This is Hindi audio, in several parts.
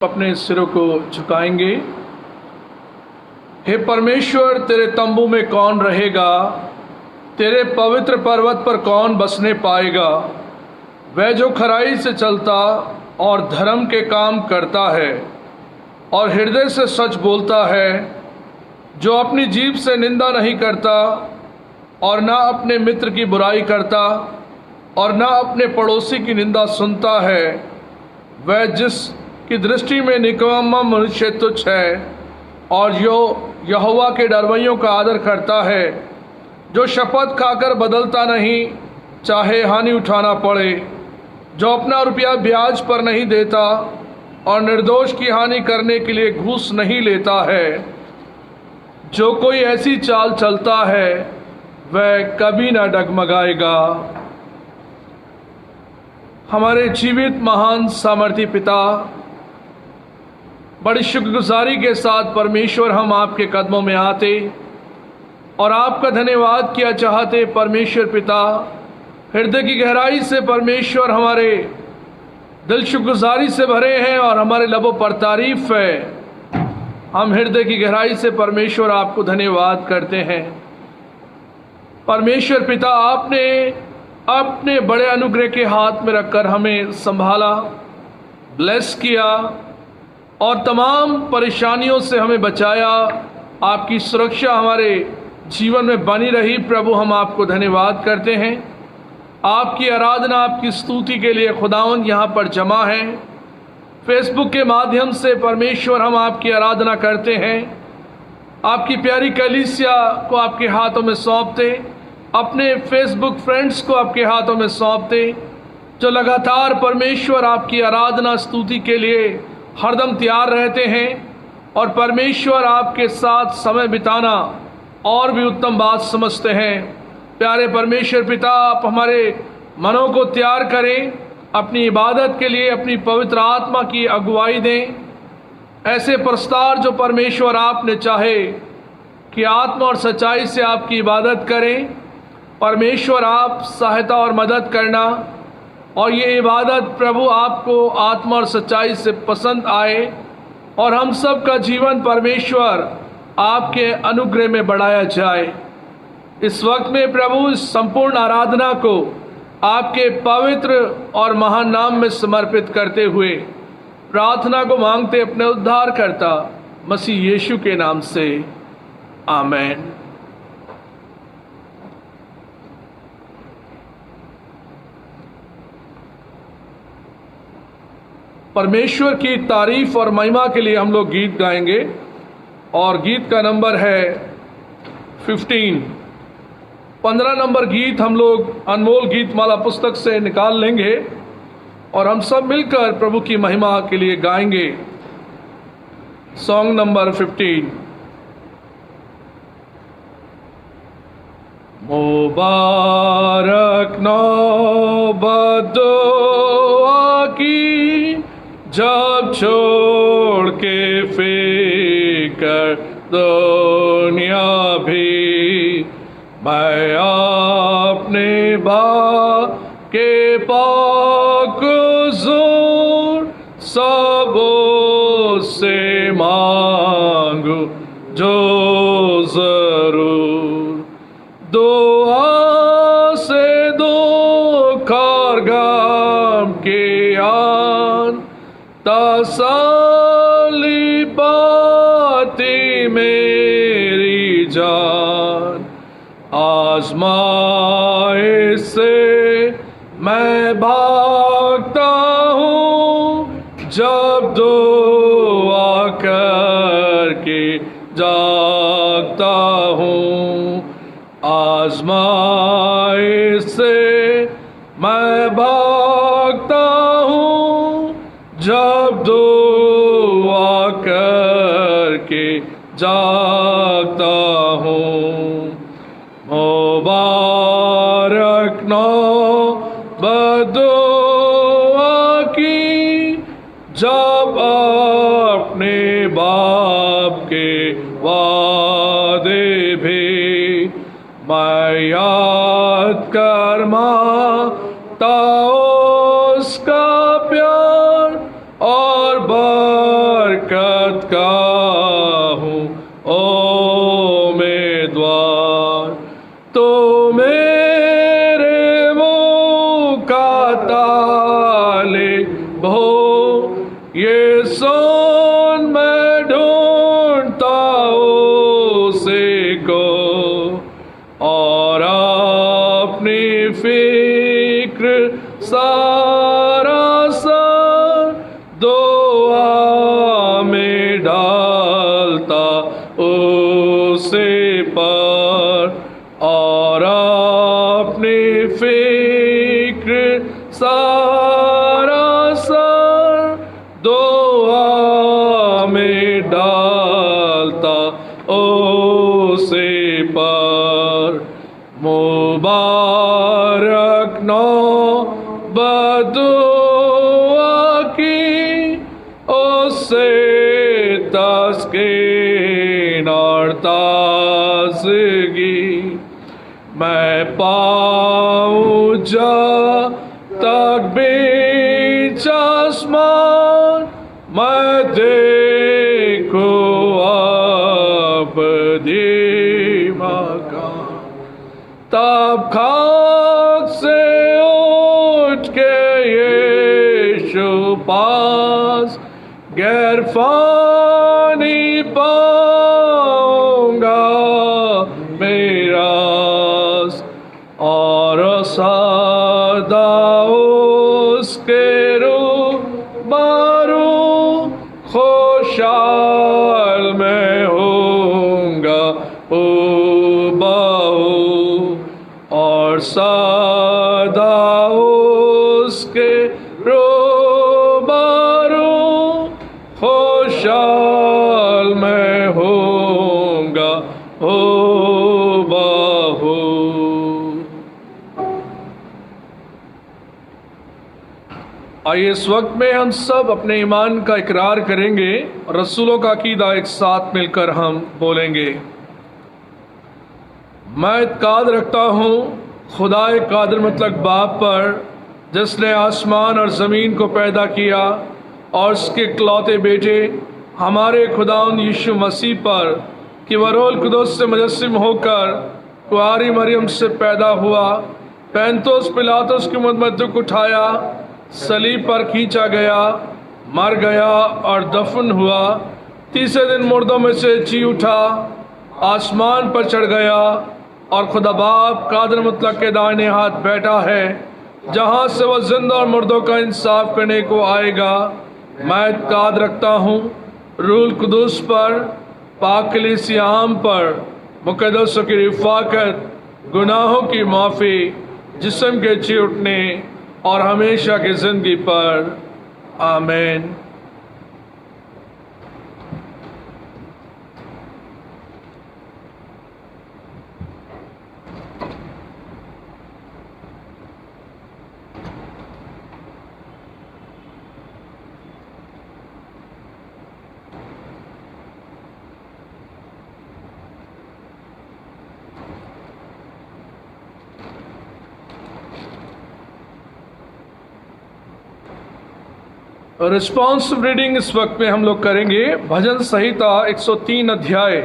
अपने सिरों को झुकाएंगे। हे परमेश्वर, तेरे तंबू में कौन रहेगा? तेरे पवित्र पर्वत पर कौन बसने पाएगा? वह जो खराई से चलता और धर्म के काम करता है और हृदय से सच बोलता है, जो अपनी जीभ से निंदा नहीं करता और ना अपने मित्र की बुराई करता और ना अपने पड़ोसी की निंदा सुनता है। वह जिसकी दृष्टि में निकम्मा मनुष्य तुच्छ है और जो यहोवा के डरवैयों का आदर करता है, जो शपथ खाकर बदलता नहीं चाहे हानि उठाना पड़े, जो अपना रुपया ब्याज पर नहीं देता और निर्दोष की हानि करने के लिए घूस नहीं लेता है। जो कोई ऐसी चाल चलता है वह कभी न डगमगाएगा। हमारे जीवित महान सामर्थी पिता, बड़ी शुक्रगुजारी के साथ परमेश्वर हम आपके कदमों में आते और आपका धन्यवाद किया चाहते। परमेश्वर पिता, हृदय की गहराई से परमेश्वर हमारे दिल शुक्रगुजारी से भरे हैं और हमारे लबों पर तारीफ है। हम हृदय की गहराई से परमेश्वर आपको धन्यवाद करते हैं। परमेश्वर पिता, आपने अपने बड़े अनुग्रह के हाथ में रखकर हमें संभाला, ब्लेस किया और तमाम परेशानियों से हमें बचाया। आपकी सुरक्षा हमारे जीवन में बनी रही। प्रभु, हम आपको धन्यवाद करते हैं। आपकी आराधना, आपकी स्तुति के लिए खुदावंद यहाँ पर जमा है। फेसबुक के माध्यम से परमेश्वर हम आपकी आराधना करते हैं। आपकी प्यारी कलीसिया को आपके हाथों में सौंपते, अपने फेसबुक फ्रेंड्स को आपके हाथों में सौंपते, जो लगातार परमेश्वर आपकी आराधना स्तुति के लिए हरदम तैयार रहते हैं और परमेश्वर आपके साथ समय बिताना और भी उत्तम बात समझते हैं। प्यारे परमेश्वर पिता, आप हमारे मनों को तैयार करें अपनी इबादत के लिए, अपनी पवित्र आत्मा की अगुवाई दें। ऐसे प्रस्तार जो परमेश्वर आपने चाहे कि आत्मा और सच्चाई से आपकी इबादत करें। परमेश्वर, आप सहायता और मदद करना और ये इबादत प्रभु आपको आत्मा और सच्चाई से पसंद आए और हम सब का जीवन परमेश्वर आपके अनुग्रह में बढ़ाया जाए। इस वक्त में प्रभु इस संपूर्ण आराधना को आपके पवित्र और महान नाम में समर्पित करते हुए प्रार्थना को मांगते अपने उद्धारकर्ता मसीह यीशु के नाम से, आमीन। परमेश्वर की तारीफ और महिमा के लिए हम लोग गीत गाएंगे और गीत का नंबर है 15 नंबर गीत हम लोग अनमोल गीत माला पुस्तक से निकाल लेंगे और हम सब मिलकर प्रभु की महिमा के लिए गाएंगे। Song number 15। मुबारक नौबत दुआ की, जब छोड़ के फिकर दुनिया भी, मैं अपने बाप के पाक हुज़ूर सबों से मांगू जो जरूर, दुआ से दुख और गम के आन तसल्ली पाती मेरी जान। आज़माइश से मैं भागता हूँ, जब दुआ करके जागता हूँ। आज़माइश से मैं भागता हूँ, जब दुआ करके जागता हूँ। मुबारक नौबत दुआ की, जब अपने बाप के वादे भी मैं याद कर माता उसका प्यार और रहमत का हूँ उम्मीदवार। तो मेरे मुँह का तालिब हो ये सुन मैं ढूंढता उसी को, और अपनी फिक्र सारा सर दुआ में डालता उसी पर, और अपनी फिक्र सारा सर दुआ में डालता उसी पर। मुबारक नौबत दुआ की उससे तस्कीन और ताज़गी मैं पाऊँ जा तक बीच आसमान मैं देखूँ अब धीमा का। तब खाक से उठ के यीशु पास गैर फानी पाऊंगा मेरास, और सदा उसके रूबरू खुशहाल मैं होऊंगा हूबहू, और सदा उसके रूबरू खुशहाल मैं होऊंगा हूबहू। आइए इस वक्त में हम सब अपने ईमान का इकरार करेंगे और रसूलों का अकीदा एक साथ मिलकर हम बोलेंगे। मैं इत्काद रखता हूँ खुदाए कादिर मतलब बाप पर, जिसने आसमान और ज़मीन को पैदा किया, और उसके इकलौते बेटे हमारे खुदावंद यीशु मसीह पर कि वह रूह कुदस से मुजस्सिम होकर कुआरी मरियम से पैदा हुआ, पैंतोस पिलातुस की मुद्दत में दुख उठाया, सलीब पर खींचा गया, मर गया और दफन हुआ, तीसरे दिन मुर्दों में से जी उठा, आसमान पर चढ़ गया और खुदा बाप कादिर मुतलक के दाहिने हाथ बैठा है, जहाँ से वह जिंदा और मुर्दों का इंसाफ करने को आएगा। मैं इत्काद रखता हूँ रूह कुदुस पर, पाक कलीसिया आम पर, मुक़द्दसों की रिफ़ाक़त, गुनाहों की माफ़ी, जिस्म के जी उठने और हमेशा की ज़िंदगी पर। आमीन। रिस्पॉन्सिव रीडिंग इस वक्त में हम लोग करेंगे भजन संहिता 103 अध्याय।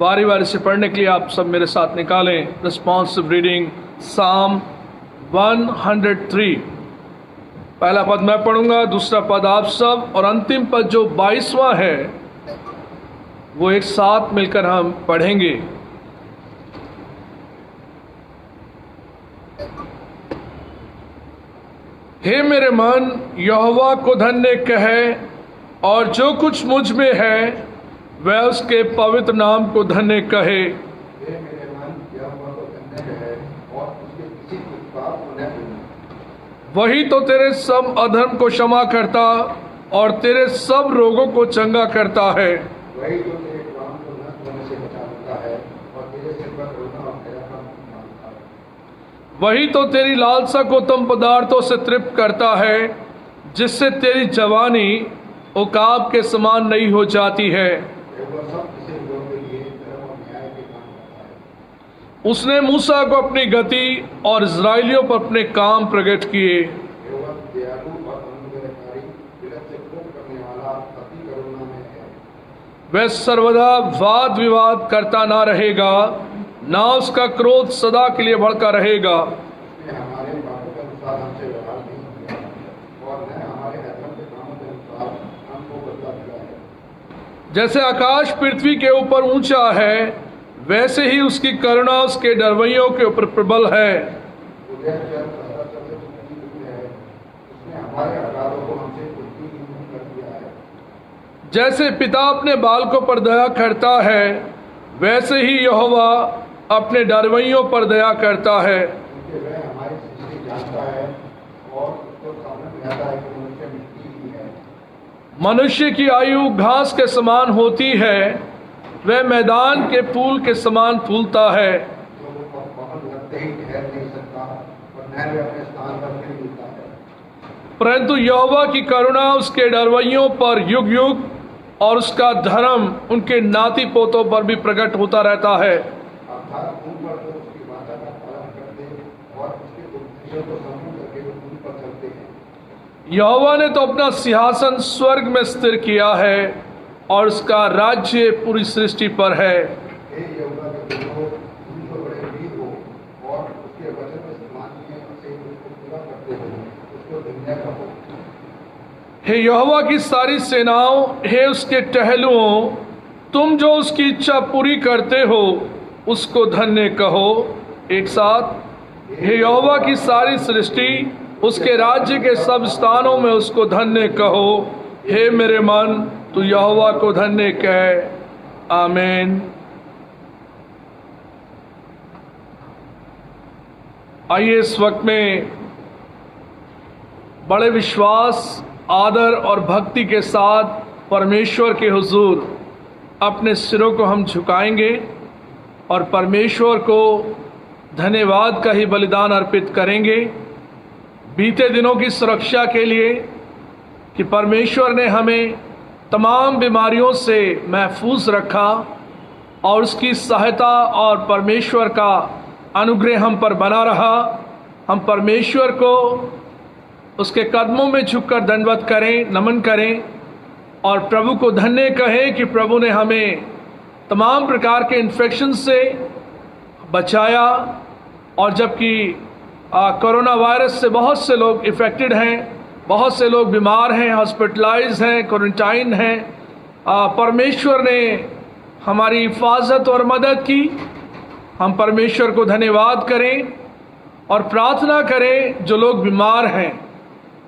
बारी बारी से पढ़ने के लिए आप सब मेरे साथ निकालें। रिस्पॉन्सिव रीडिंग साम 103। पहला पद मैं पढ़ूंगा, दूसरा पद आप सब, और अंतिम पद जो 22वां है वो एक साथ मिलकर हम पढ़ेंगे। हे मेरे मन यहोवा को धन्य कहे, और जो कुछ मुझ में है वह उसके पवित्र नाम को धन्य कहे। हे मेरे मन यहोवा को धन्य कहे, और उसके किसी को पाप को न गिनो। वही तो तेरे सब अधर्म को क्षमा करता और तेरे सब रोगों को चंगा करता है। वही तो तेरे काम को नष्ट होने से बचा लेता है, और तेरे सिर पर रोना और तेरा काम मानता है। वही तो तेरी लालसा को उत्तम पदार्थों से तृप्त करता है, जिससे तेरी जवानी उकाब के समान नहीं हो जाती है। यहोवा सब किसी लोगों के लिए धर्म और न्याय के काम करता है। उसने मूसा को अपनी गति और इस्राएलियों पर अपने काम प्रकट किए। यहोवा दयालु और अनुग्रहकारी, विलप से कोप करने वाला, भक्ति करुणा में है। वह सर्वदा वाद विवाद करता ना रहेगा, ना उसका क्रोध सदा के लिए भड़का रहेगा। उसने हमारे पापों के अनुसार हमसे व्यवहार नहीं किया और न हमारे अधर्म के कामों के अनुसार हमको बदला दिया है। जैसे आकाश पृथ्वी के ऊपर ऊंचा है, वैसे ही उसकी करुणा उसके डरवैयों के ऊपर प्रबल है। उदय जल सहस्र से उसकी दूर है। उसने हमारे अपराधों को हमसे पुष्टिहीन कर दिया है। जैसे पिता अपने बालकों पर दया करता है, वैसे ही यहोवा अपने डरवैयों पर दया करता है। क्योंकि वह हमारी सृष्टि जानता है और उसको समझ आता है कि मनुष्य मिट्टी ही है। मनुष्य की आयु घास के समान होती है, वह मैदान के फूल के समान फूलता है। जो वो पवन लगते ही ठहर नहीं सकता और न वह अपने स्थान पर फिर मिलता है। परंतु यहोवा की करुणा उसके डरवैयों पर युग युग और उसका धर्म उनके नाती पोतों पर भी प्रकट होता रहता है। अर्थात उन पर जो उसकी वाचा का पालन करते और उसके उपदेशों को समझ करके जो उन पर चलते हैं। यहोवा ने तो अपना सिंहासन स्वर्ग में स्थिर किया है और उसका राज्य पूरी सृष्टि पर है। हे यहोवा के पुत्रों, तुम जो बड़े वीर हो और उसके वचन में सम्मानीय से उसको पूरा करते हो, उसको धन्य कहो। हे यहोवा की सारी सेनाओं, हे उसके टहलुओं, तुम जो उसकी इच्छा पूरी करते हो, उसको धन्य कहो। एक साथ, हे यहोवा की सारी सृष्टि, उसके राज्य के सब स्थानों में उसको धन्य कहो। हे मेरे मन, तू यहोवा को धन्य कह। आमीन। आइए इस वक्त में बड़े विश्वास, आदर और भक्ति के साथ परमेश्वर के हुजूर अपने सिरों को हम झुकाएंगे और परमेश्वर को धन्यवाद का ही बलिदान अर्पित करेंगे बीते दिनों की सुरक्षा के लिए कि परमेश्वर ने हमें तमाम बीमारियों से महफूज रखा और उसकी सहायता और परमेश्वर का अनुग्रह हम पर बना रहा। हम परमेश्वर को उसके कदमों में झुककर दंडवत करें, नमन करें और प्रभु को धन्य कहें कि प्रभु ने हमें तमाम प्रकार के इन्फेक्शन से बचाया। और जबकि कोरोना वायरस से बहुत से लोग इफ़ेक्टेड हैं, बहुत से लोग बीमार हैं, हॉस्पिटलाइज हैं, क्वारंटाइन हैं, परमेश्वर ने हमारी हिफाजत और मदद की। हम परमेश्वर को धन्यवाद करें और प्रार्थना करें जो लोग बीमार हैं,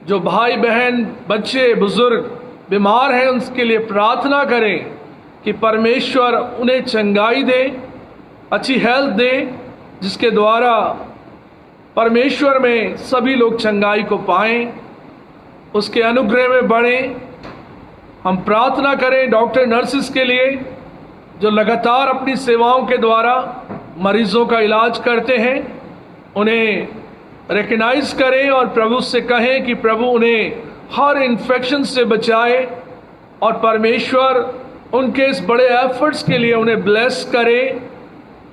जो भाई बहन, बच्चे, बुजुर्ग बीमार हैं, उनके लिए प्रार्थना करें कि परमेश्वर उन्हें चंगाई दे, अच्छी हेल्थ दे, जिसके द्वारा परमेश्वर में सभी लोग चंगाई को पाएं, उसके अनुग्रह में बढ़ें। हम प्रार्थना करें डॉक्टर नर्सिस के लिए जो लगातार अपनी सेवाओं के द्वारा मरीजों का इलाज करते हैं। उन्हें रिकग्नाइज करें और प्रभु से कहें कि प्रभु उन्हें हर इन्फेक्शन से बचाए और परमेश्वर उनके इस बड़े एफर्ट्स के लिए उन्हें ब्लेस करे।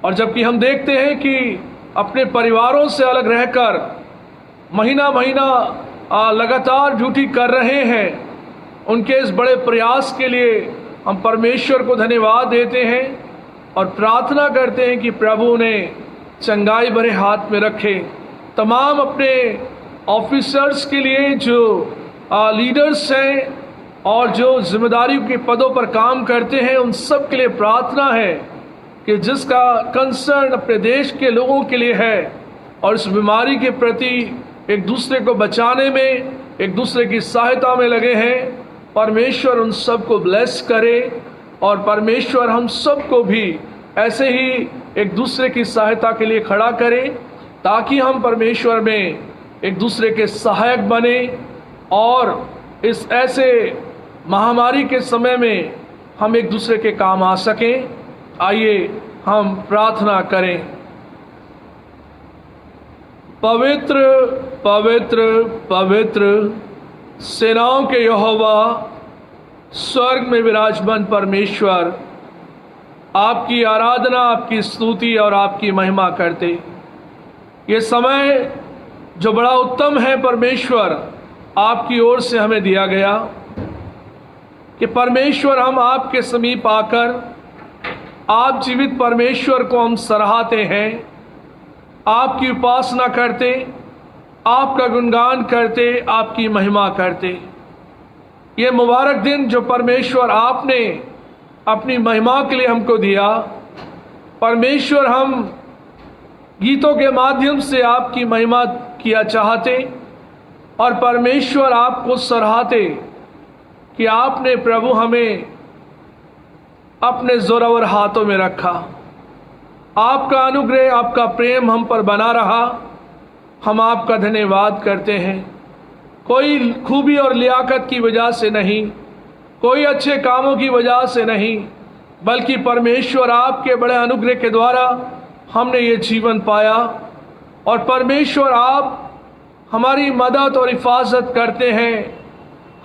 और जबकि हम देखते हैं कि अपने परिवारों से अलग रहकर महीना महीना लगातार ड्यूटी कर रहे हैं, उनके इस बड़े प्रयास के लिए हम परमेश्वर को धन्यवाद देते हैं और प्रार्थना करते हैं कि प्रभु उन्हें चंगाई भरे हाथ में रखे। तमाम अपने ऑफिसर्स के लिए जो लीडर्स हैं और जो जिम्मेदारी के पदों पर काम करते हैं, उन सब के लिए प्रार्थना है कि जिसका कंसर्न अपने देश के लोगों के लिए है और इस बीमारी के प्रति एक दूसरे को बचाने में, एक दूसरे की सहायता में लगे हैं, परमेश्वर उन सब को ब्लेस करे और परमेश्वर हम सब को भी ऐसे ही एक दूसरे की सहायता के लिए खड़ा करें ताकि हम परमेश्वर में एक दूसरे के सहायक बने और इस ऐसे महामारी के समय में हम एक दूसरे के काम आ सकें। आइए हम प्रार्थना करें। पवित्र पवित्र पवित्र सेनाओं के यहोवा, स्वर्ग में विराजमान परमेश्वर, आपकी आराधना, आपकी स्तुति और आपकी महिमा करते। ये समय जो बड़ा उत्तम है परमेश्वर आपकी ओर से हमें दिया गया कि परमेश्वर हम आपके समीप आकर आप जीवित परमेश्वर को हम सराहते हैं, आपकी उपासना करते, आपका गुणगान करते, आपकी महिमा करते। ये मुबारक दिन जो परमेश्वर आपने अपनी महिमा के लिए हमको दिया, परमेश्वर हम गीतों के माध्यम से आपकी महिमा किया चाहते और परमेश्वर आपको सराहते कि आपने प्रभु हमें अपने जोरावर हाथों में रखा। आपका अनुग्रह, आपका प्रेम हम पर बना रहा। हम आपका धन्यवाद करते हैं। कोई खूबी और लियाकत की वजह से नहीं, कोई अच्छे कामों की वजह से नहीं, बल्कि परमेश्वर आपके बड़े अनुग्रह के द्वारा हमने ये जीवन पाया। और परमेश्वर आप हमारी मदद और हिफाजत करते हैं।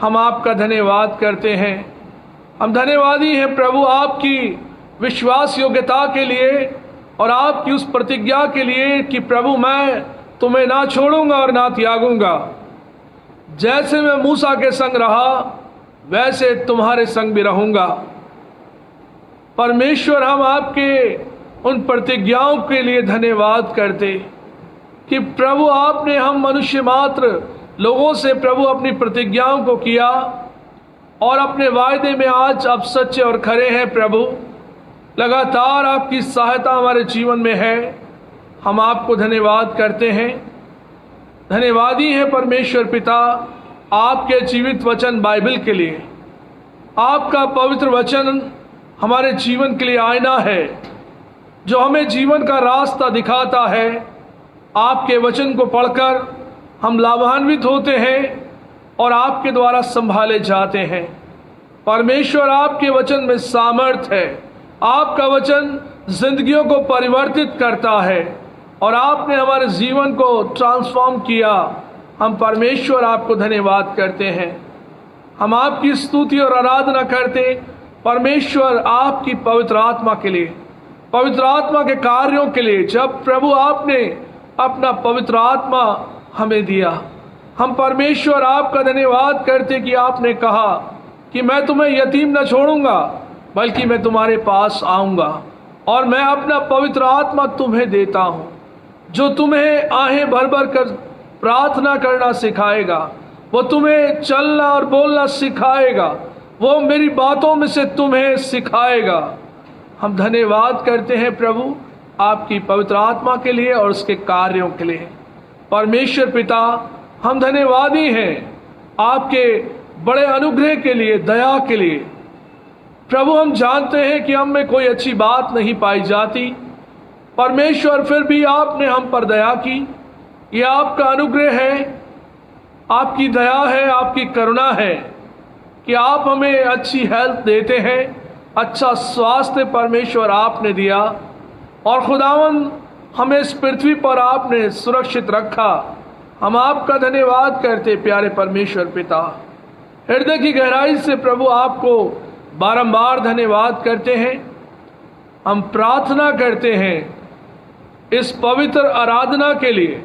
हम आपका धन्यवाद करते हैं। हम धन्यवादी हैं प्रभु आपकी विश्वास योग्यता के लिए और आपकी उस प्रतिज्ञा के लिए कि प्रभु मैं तुम्हें ना छोड़ूंगा और ना त्यागूंगा। जैसे मैं मूसा के संग रहा वैसे तुम्हारे संग भी रहूंगा। परमेश्वर हम आपके उन प्रतिज्ञाओं के लिए धन्यवाद करते कि प्रभु आपने हम मनुष्य मात्र लोगों से प्रभु अपनी प्रतिज्ञाओं को किया और अपने वायदे में आज आप सच्चे और खरे हैं। प्रभु लगातार आपकी सहायता हमारे जीवन में है। हम आपको धन्यवाद करते हैं। धन्यवादी हैं परमेश्वर पिता आपके जीवित वचन बाइबल के लिए। आपका पवित्र वचन हमारे जीवन के लिए आईना है जो हमें जीवन का रास्ता दिखाता है। आपके वचन को पढ़कर हम लाभान्वित होते हैं और आपके द्वारा संभाले जाते हैं। परमेश्वर आपके वचन में सामर्थ है। आपका वचन जिंदगियों को परिवर्तित करता है और आपने हमारे जीवन को ट्रांसफॉर्म किया। हम परमेश्वर आपको धन्यवाद करते हैं। हम आपकी स्तुति और आराधना करते परमेश्वर आपकी पवित्र आत्मा के लिए, पवित्र आत्मा के कार्यों के लिए। जब प्रभु आपने अपना पवित्र आत्मा हमें दिया, हम परमेश्वर आपका धन्यवाद करते कि आपने कहा कि मैं तुम्हें यतीम न छोड़ूंगा बल्कि मैं तुम्हारे पास आऊंगा और मैं अपना पवित्र आत्मा तुम्हें देता हूं जो तुम्हें आहें भर भर कर प्रार्थना करना सिखाएगा। वो तुम्हें चलना और बोलना सिखाएगा। वो मेरी बातों में से तुम्हें सिखाएगा। हम धन्यवाद करते हैं प्रभु आपकी पवित्र आत्मा के लिए और उसके कार्यों के लिए। परमेश्वर पिता हम धन्यवादी हैं आपके बड़े अनुग्रह के लिए, दया के लिए। प्रभु हम जानते हैं कि हम में कोई अच्छी बात नहीं पाई जाती, परमेश्वर फिर भी आपने हम पर दया की। ये आपका अनुग्रह है, आपकी दया है, आपकी करुणा है कि आप हमें अच्छी हेल्थ देते हैं, अच्छा स्वास्थ्य परमेश्वर आपने दिया और खुदावन हमें इस पृथ्वी पर आपने सुरक्षित रखा। हम आपका धन्यवाद करते प्यारे परमेश्वर पिता। हृदय की गहराई से प्रभु आपको बारंबार धन्यवाद करते हैं। हम प्रार्थना करते हैं इस पवित्र आराधना के लिए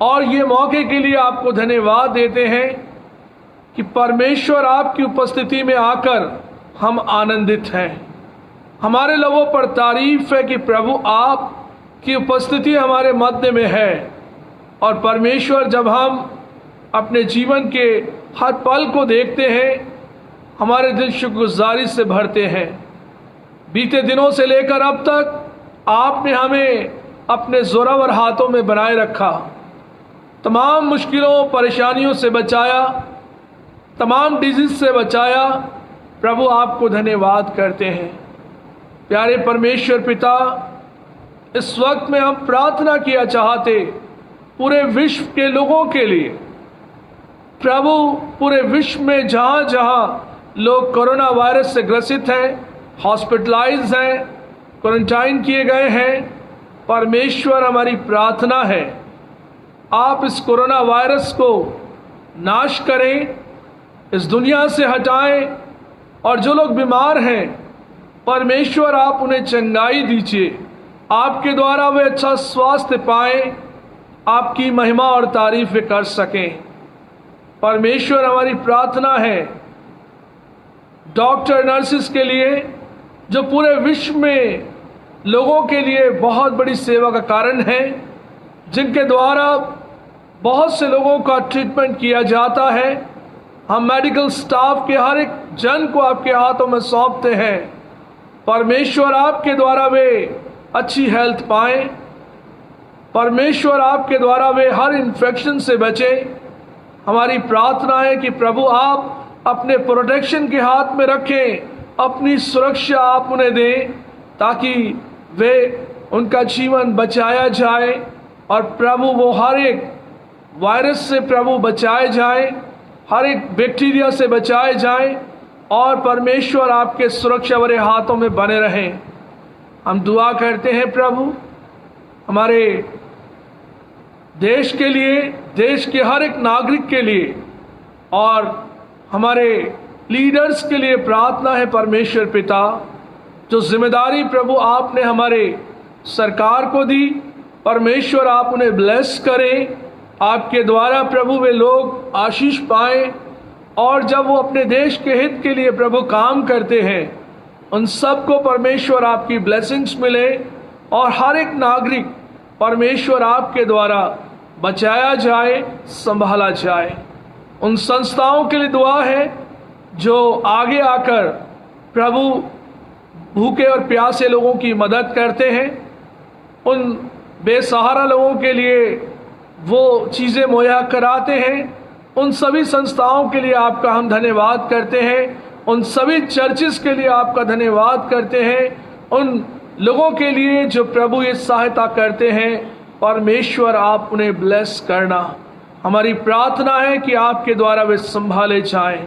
और ये मौके के लिए आपको धन्यवाद देते हैं कि परमेश्वर आपकी उपस्थिति में आकर हम आनंदित हैं। हमारे लोगों पर तारीफ है कि प्रभु आपकी उपस्थिति हमारे मध्य में है और परमेश्वर जब हम अपने जीवन के हर पल को देखते हैं हमारे दिल शुक्रगुजारी से भरते हैं। बीते दिनों से लेकर अब तक आपने हमें अपने जोरावर हाथों में बनाए रखा, तमाम मुश्किलों परेशानियों से बचाया, तमाम डिजीज से बचाया। प्रभु आपको धन्यवाद करते हैं। प्यारे परमेश्वर पिता, इस वक्त में हम प्रार्थना किया चाहते पूरे विश्व के लोगों के लिए। प्रभु पूरे विश्व में जहाँ जहाँ लोग कोरोना वायरस से ग्रसित हैं, हॉस्पिटलाइज हैं, क्वारंटाइन किए गए हैं, परमेश्वर हमारी प्रार्थना है आप इस कोरोना वायरस को नाश करें, इस दुनिया से हटाएं और जो लोग बीमार हैं परमेश्वर आप उन्हें चंगाई दीजिए। आपके द्वारा वे अच्छा स्वास्थ्य पाएं, आपकी महिमा और तारीफ कर सकें। परमेश्वर हमारी प्रार्थना है डॉक्टर नर्सिस के लिए, जो पूरे विश्व में लोगों के लिए बहुत बड़ी सेवा का कारण है, जिनके द्वारा बहुत से लोगों का ट्रीटमेंट किया जाता है। हम मेडिकल स्टाफ के हर एक जन को आपके हाथों में सौंपते हैं। परमेश्वर आपके द्वारा वे अच्छी हेल्थ पाएं, परमेश्वर आपके द्वारा वे हर इन्फेक्शन से बचें। हमारी प्रार्थना है कि प्रभु आप अपने प्रोटेक्शन के हाथ में रखें, अपनी सुरक्षा आप उन्हें दें, ताकि वे उनका जीवन बचाया जाए और प्रभु वो हर एक वायरस से प्रभु बचाए जाए, हर एक बैक्टीरिया से बचाए जाएं और परमेश्वर आपके सुरक्षा वाले हाथों में बने रहें। हम दुआ करते हैं प्रभु हमारे देश के लिए, देश के हर एक नागरिक के लिए और हमारे लीडर्स के लिए प्रार्थना है। परमेश्वर पिता, जो जिम्मेदारी प्रभु आपने हमारे सरकार को दी, परमेश्वर आप उन्हें ब्लेस करें, आपके द्वारा प्रभु वे लोग आशीष पाएं और जब वो अपने देश के हित के लिए प्रभु काम करते हैं, उन सबको परमेश्वर आपकी ब्लेसिंग्स मिले और हर एक नागरिक परमेश्वर आपके द्वारा बचाया जाए, संभाला जाए। उन संस्थाओं के लिए दुआ है जो आगे आकर प्रभु भूखे और प्यासे लोगों की मदद करते हैं, उन बेसहारा लोगों के लिए वो चीज़ें मुहैया कराते हैं। उन सभी संस्थाओं के लिए आपका हम धन्यवाद करते हैं, उन सभी चर्चेस के लिए आपका धन्यवाद करते हैं, उन लोगों के लिए जो प्रभु ये सहायता करते हैं। परमेश्वर आप उन्हें ब्लेस करना। हमारी प्रार्थना है कि आपके द्वारा वे संभाले जाएं।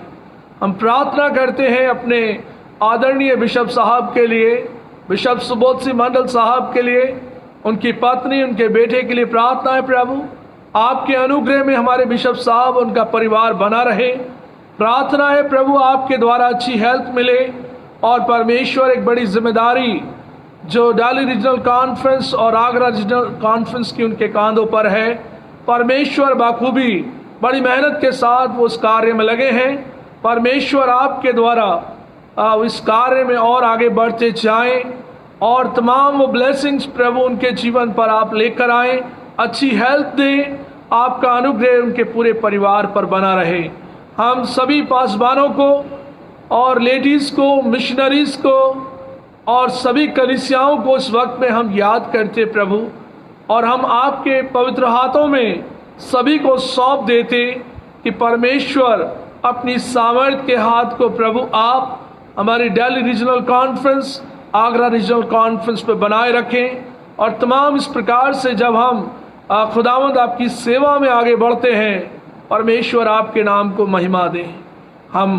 हम प्रार्थना करते हैं अपने आदरणीय बिशप साहब के लिए, बिशप सुबोध सिंह मंडल साहब के लिए, उनकी पत्नी, उनके बेटे के लिए प्रार्थना है प्रभु आपके अनुग्रह में हमारे बिशप साहब, उनका परिवार बना रहे। प्रार्थना है प्रभु आपके द्वारा अच्छी हेल्थ मिले और परमेश्वर एक बड़ी जिम्मेदारी जो दिल्ली रीजनल कॉन्फ्रेंस और आगरा रीजनल कॉन्फ्रेंस की उनके कांधों पर है, परमेश्वर बाखूबी बड़ी मेहनत के साथ वो उस कार्य में लगे हैं। परमेश्वर आपके द्वारा इस कार्य में और आगे बढ़ते जाएं और तमाम वो ब्लेसिंग्स प्रभु उनके जीवन पर आप लेकर आएं, अच्छी हेल्थ दें, आपका अनुग्रह उनके पूरे परिवार पर बना रहे। हम सभी पासवानों को और लेडीज़ को, मिशनरीज़ को और सभी कलीसियाओं को इस वक्त में हम याद करते प्रभु, और हम आपके पवित्र हाथों में सभी को सौंप देते कि परमेश्वर अपनी सामर्थ्य के हाथ को प्रभु आप हमारी Delhi regional conference, Agra regional conference पे बनाए रखें और तमाम इस प्रकार से जब हम खुदावंद आपकी सेवा में आगे बढ़ते हैं, परमेश्वर आपके नाम को महिमा दें। हम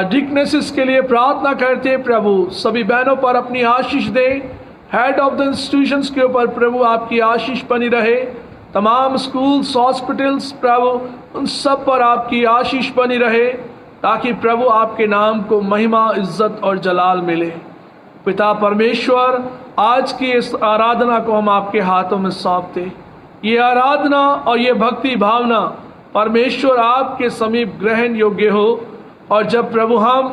डिकनेसिस के लिए प्रार्थना करते हैं प्रभु, सभी बहनों पर अपनी आशीष दें। हेड ऑफ द इंस्टीट्यूशंस के ऊपर प्रभु आपकी आशीष बनी रहे। तमाम स्कूल्स, हॉस्पिटल्स प्रभु उन सब पर आपकी आशीष बनी रहे, ताकि प्रभु आपके नाम को महिमा, इज्जत और जलाल मिले। पिता परमेश्वर, आज की इस आराधना को हम आपके हाथों में सौंपते। ये आराधना और ये भक्ति भावना परमेश्वर आपके समीप ग्रहण योग्य हो। और जब प्रभु हम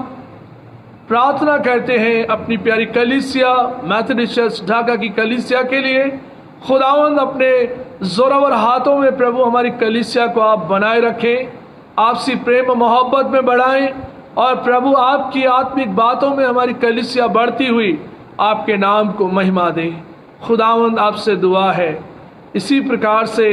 प्रार्थना करते हैं अपनी प्यारी कलीसिया मेथोडिस्ट चर्च ढाका की कलीसिया के लिए, खुदावंद अपने जोरावर हाथों में प्रभु हमारी कलीसिया को आप बनाए रखें, आपसी प्रेम मोहब्बत में बढ़ाएं और प्रभु आपकी आत्मिक बातों में हमारी कलीसिया बढ़ती हुई आपके नाम को महिमा दें। खुदावंद आपसे दुआ है। इसी प्रकार से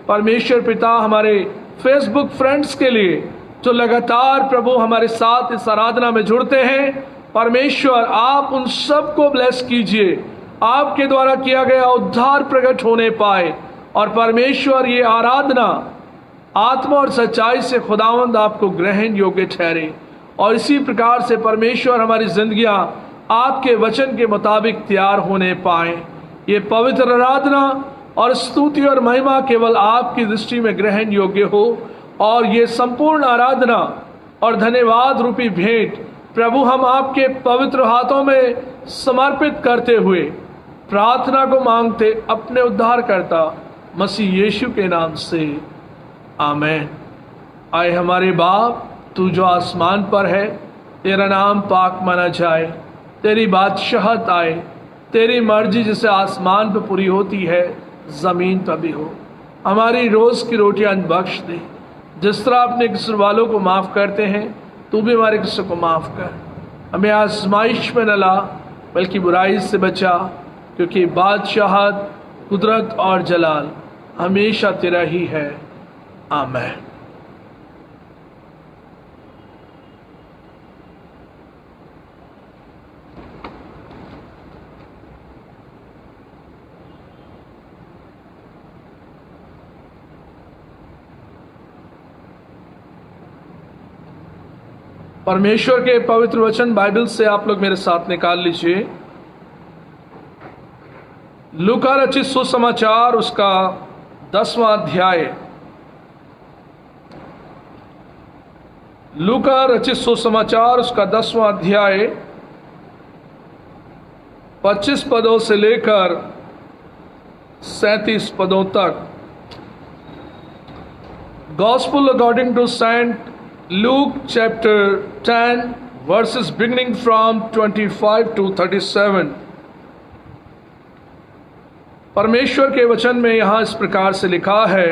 परमेश्वर पिता हमारे फेसबुक फ्रेंड्स के लिए जो लगातार प्रभु हमारे साथ इस आराधना में जुड़ते हैं, परमेश्वर आप उन सब को ब्लेस कीजिए, आपके द्वारा किया गया उद्धार प्रकट होने पाए और परमेश्वर ये आराधना आत्मा और सच्चाई से खुदावंद आपको ग्रहण योग्य ठहरे। और इसी प्रकार से परमेश्वर हमारी जिंदगियां आपके वचन के मुताबिक तैयार होने पाए। ये पवित्र आराधना और स्तुति और महिमा केवल आपकी दृष्टि में ग्रहण योग्य हो और ये संपूर्ण आराधना और धन्यवाद रूपी भेंट प्रभु हम आपके पवित्र हाथों में समर्पित करते हुए प्रार्थना को मांगते अपने उद्धारकर्ता मसीह यीशु के नाम से, आमीन। आए हमारे बाप, तू जो आसमान पर है, तेरा नाम पाक माना जाए, तेरी बादशाहत आए, तेरी मर्जी जैसे आसमान पर पूरी होती है ज़मीन पर भी हो। हमारी रोज़ की रोटियां बख्श दे, जिस तरह अपने किसी वालों को माफ़ करते हैं तू भी हमारे किसी को माफ़ कर। हमें आजमाइश में न ला बल्कि बुराई से बचा, क्योंकि बादशाहत, कुदरत और जलाल हमेशा तेरा ही है। आमीन। परमेश्वर के पवित्र वचन बाइबल से आप लोग मेरे साथ निकाल लीजिए। लूका रचित सुसमाचार उसका 10वां अध्याय। लूका रचित सुसमाचार उसका 10वां अध्याय 25 पदों से लेकर 37 पदों तक। Gospel according to Saint Luke chapter 10 verses beginning from 25 to 37। परमेश्वर के वचन में यहाँ इस प्रकार से लिखा है,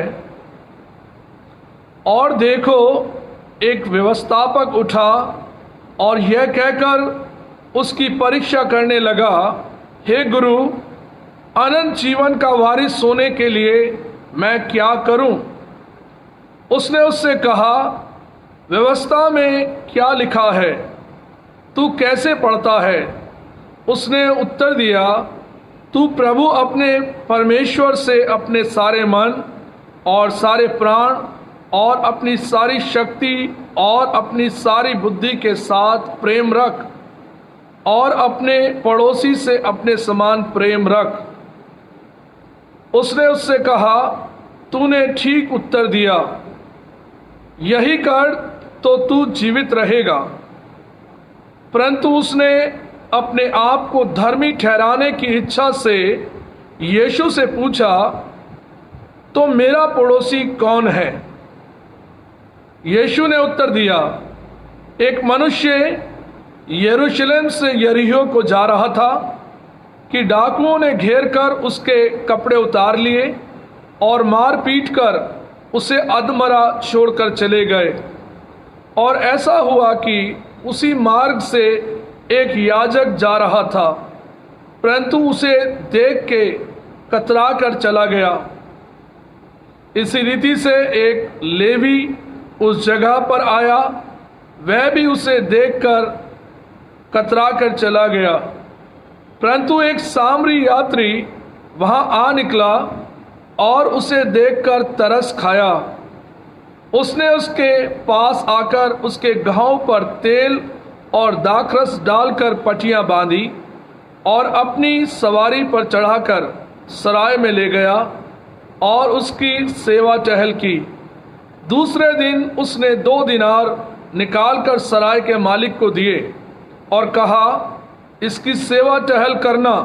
और देखो एक व्यवस्थापक उठा और यह कहकर उसकी परीक्षा करने लगा, हे गुरु, अनंत जीवन का वारिस होने के लिए मैं क्या करूं? उसने उससे कहा, व्यवस्था में क्या लिखा है, तू कैसे पढ़ता है? उसने उत्तर दिया, तू प्रभु अपने परमेश्वर से अपने सारे मन और सारे प्राण और अपनी सारी शक्ति और अपनी सारी बुद्धि के साथ प्रेम रख, और अपने पड़ोसी से अपने समान प्रेम रख। उसने उससे कहा, तूने ठीक उत्तर दिया, यही कर तो तू जीवित रहेगा। परंतु उसने अपने आप को धर्मी ठहराने की इच्छा से यीशु से पूछा, तो मेरा पड़ोसी कौन है? यीशु ने उत्तर दिया, एक मनुष्य यरूशलेम से यरीहो को जा रहा था कि डाकुओं ने घेर कर उसके कपड़े उतार लिए और मार पीट कर उसे अधमरा छोड़कर चले गए। और ऐसा हुआ कि उसी मार्ग से एक याजक जा रहा था, परंतु उसे देख के कतरा कर चला गया। इसी रीति से एक लेवी उस जगह पर आया, वह भी उसे देखकर कतरा कर चला गया। परंतु एक सामरी यात्री वहां आ निकला और उसे देखकर तरस खाया। उसने उसके पास आकर उसके घाव पर तेल और दाखरस डालकर पट्टियां बांधी और अपनी सवारी पर चढ़ाकर सराय में ले गया और उसकी सेवा टहल की। दूसरे दिन उसने 2 दिनार निकालकर सराय के मालिक को दिए और कहा, इसकी सेवा टहल करना,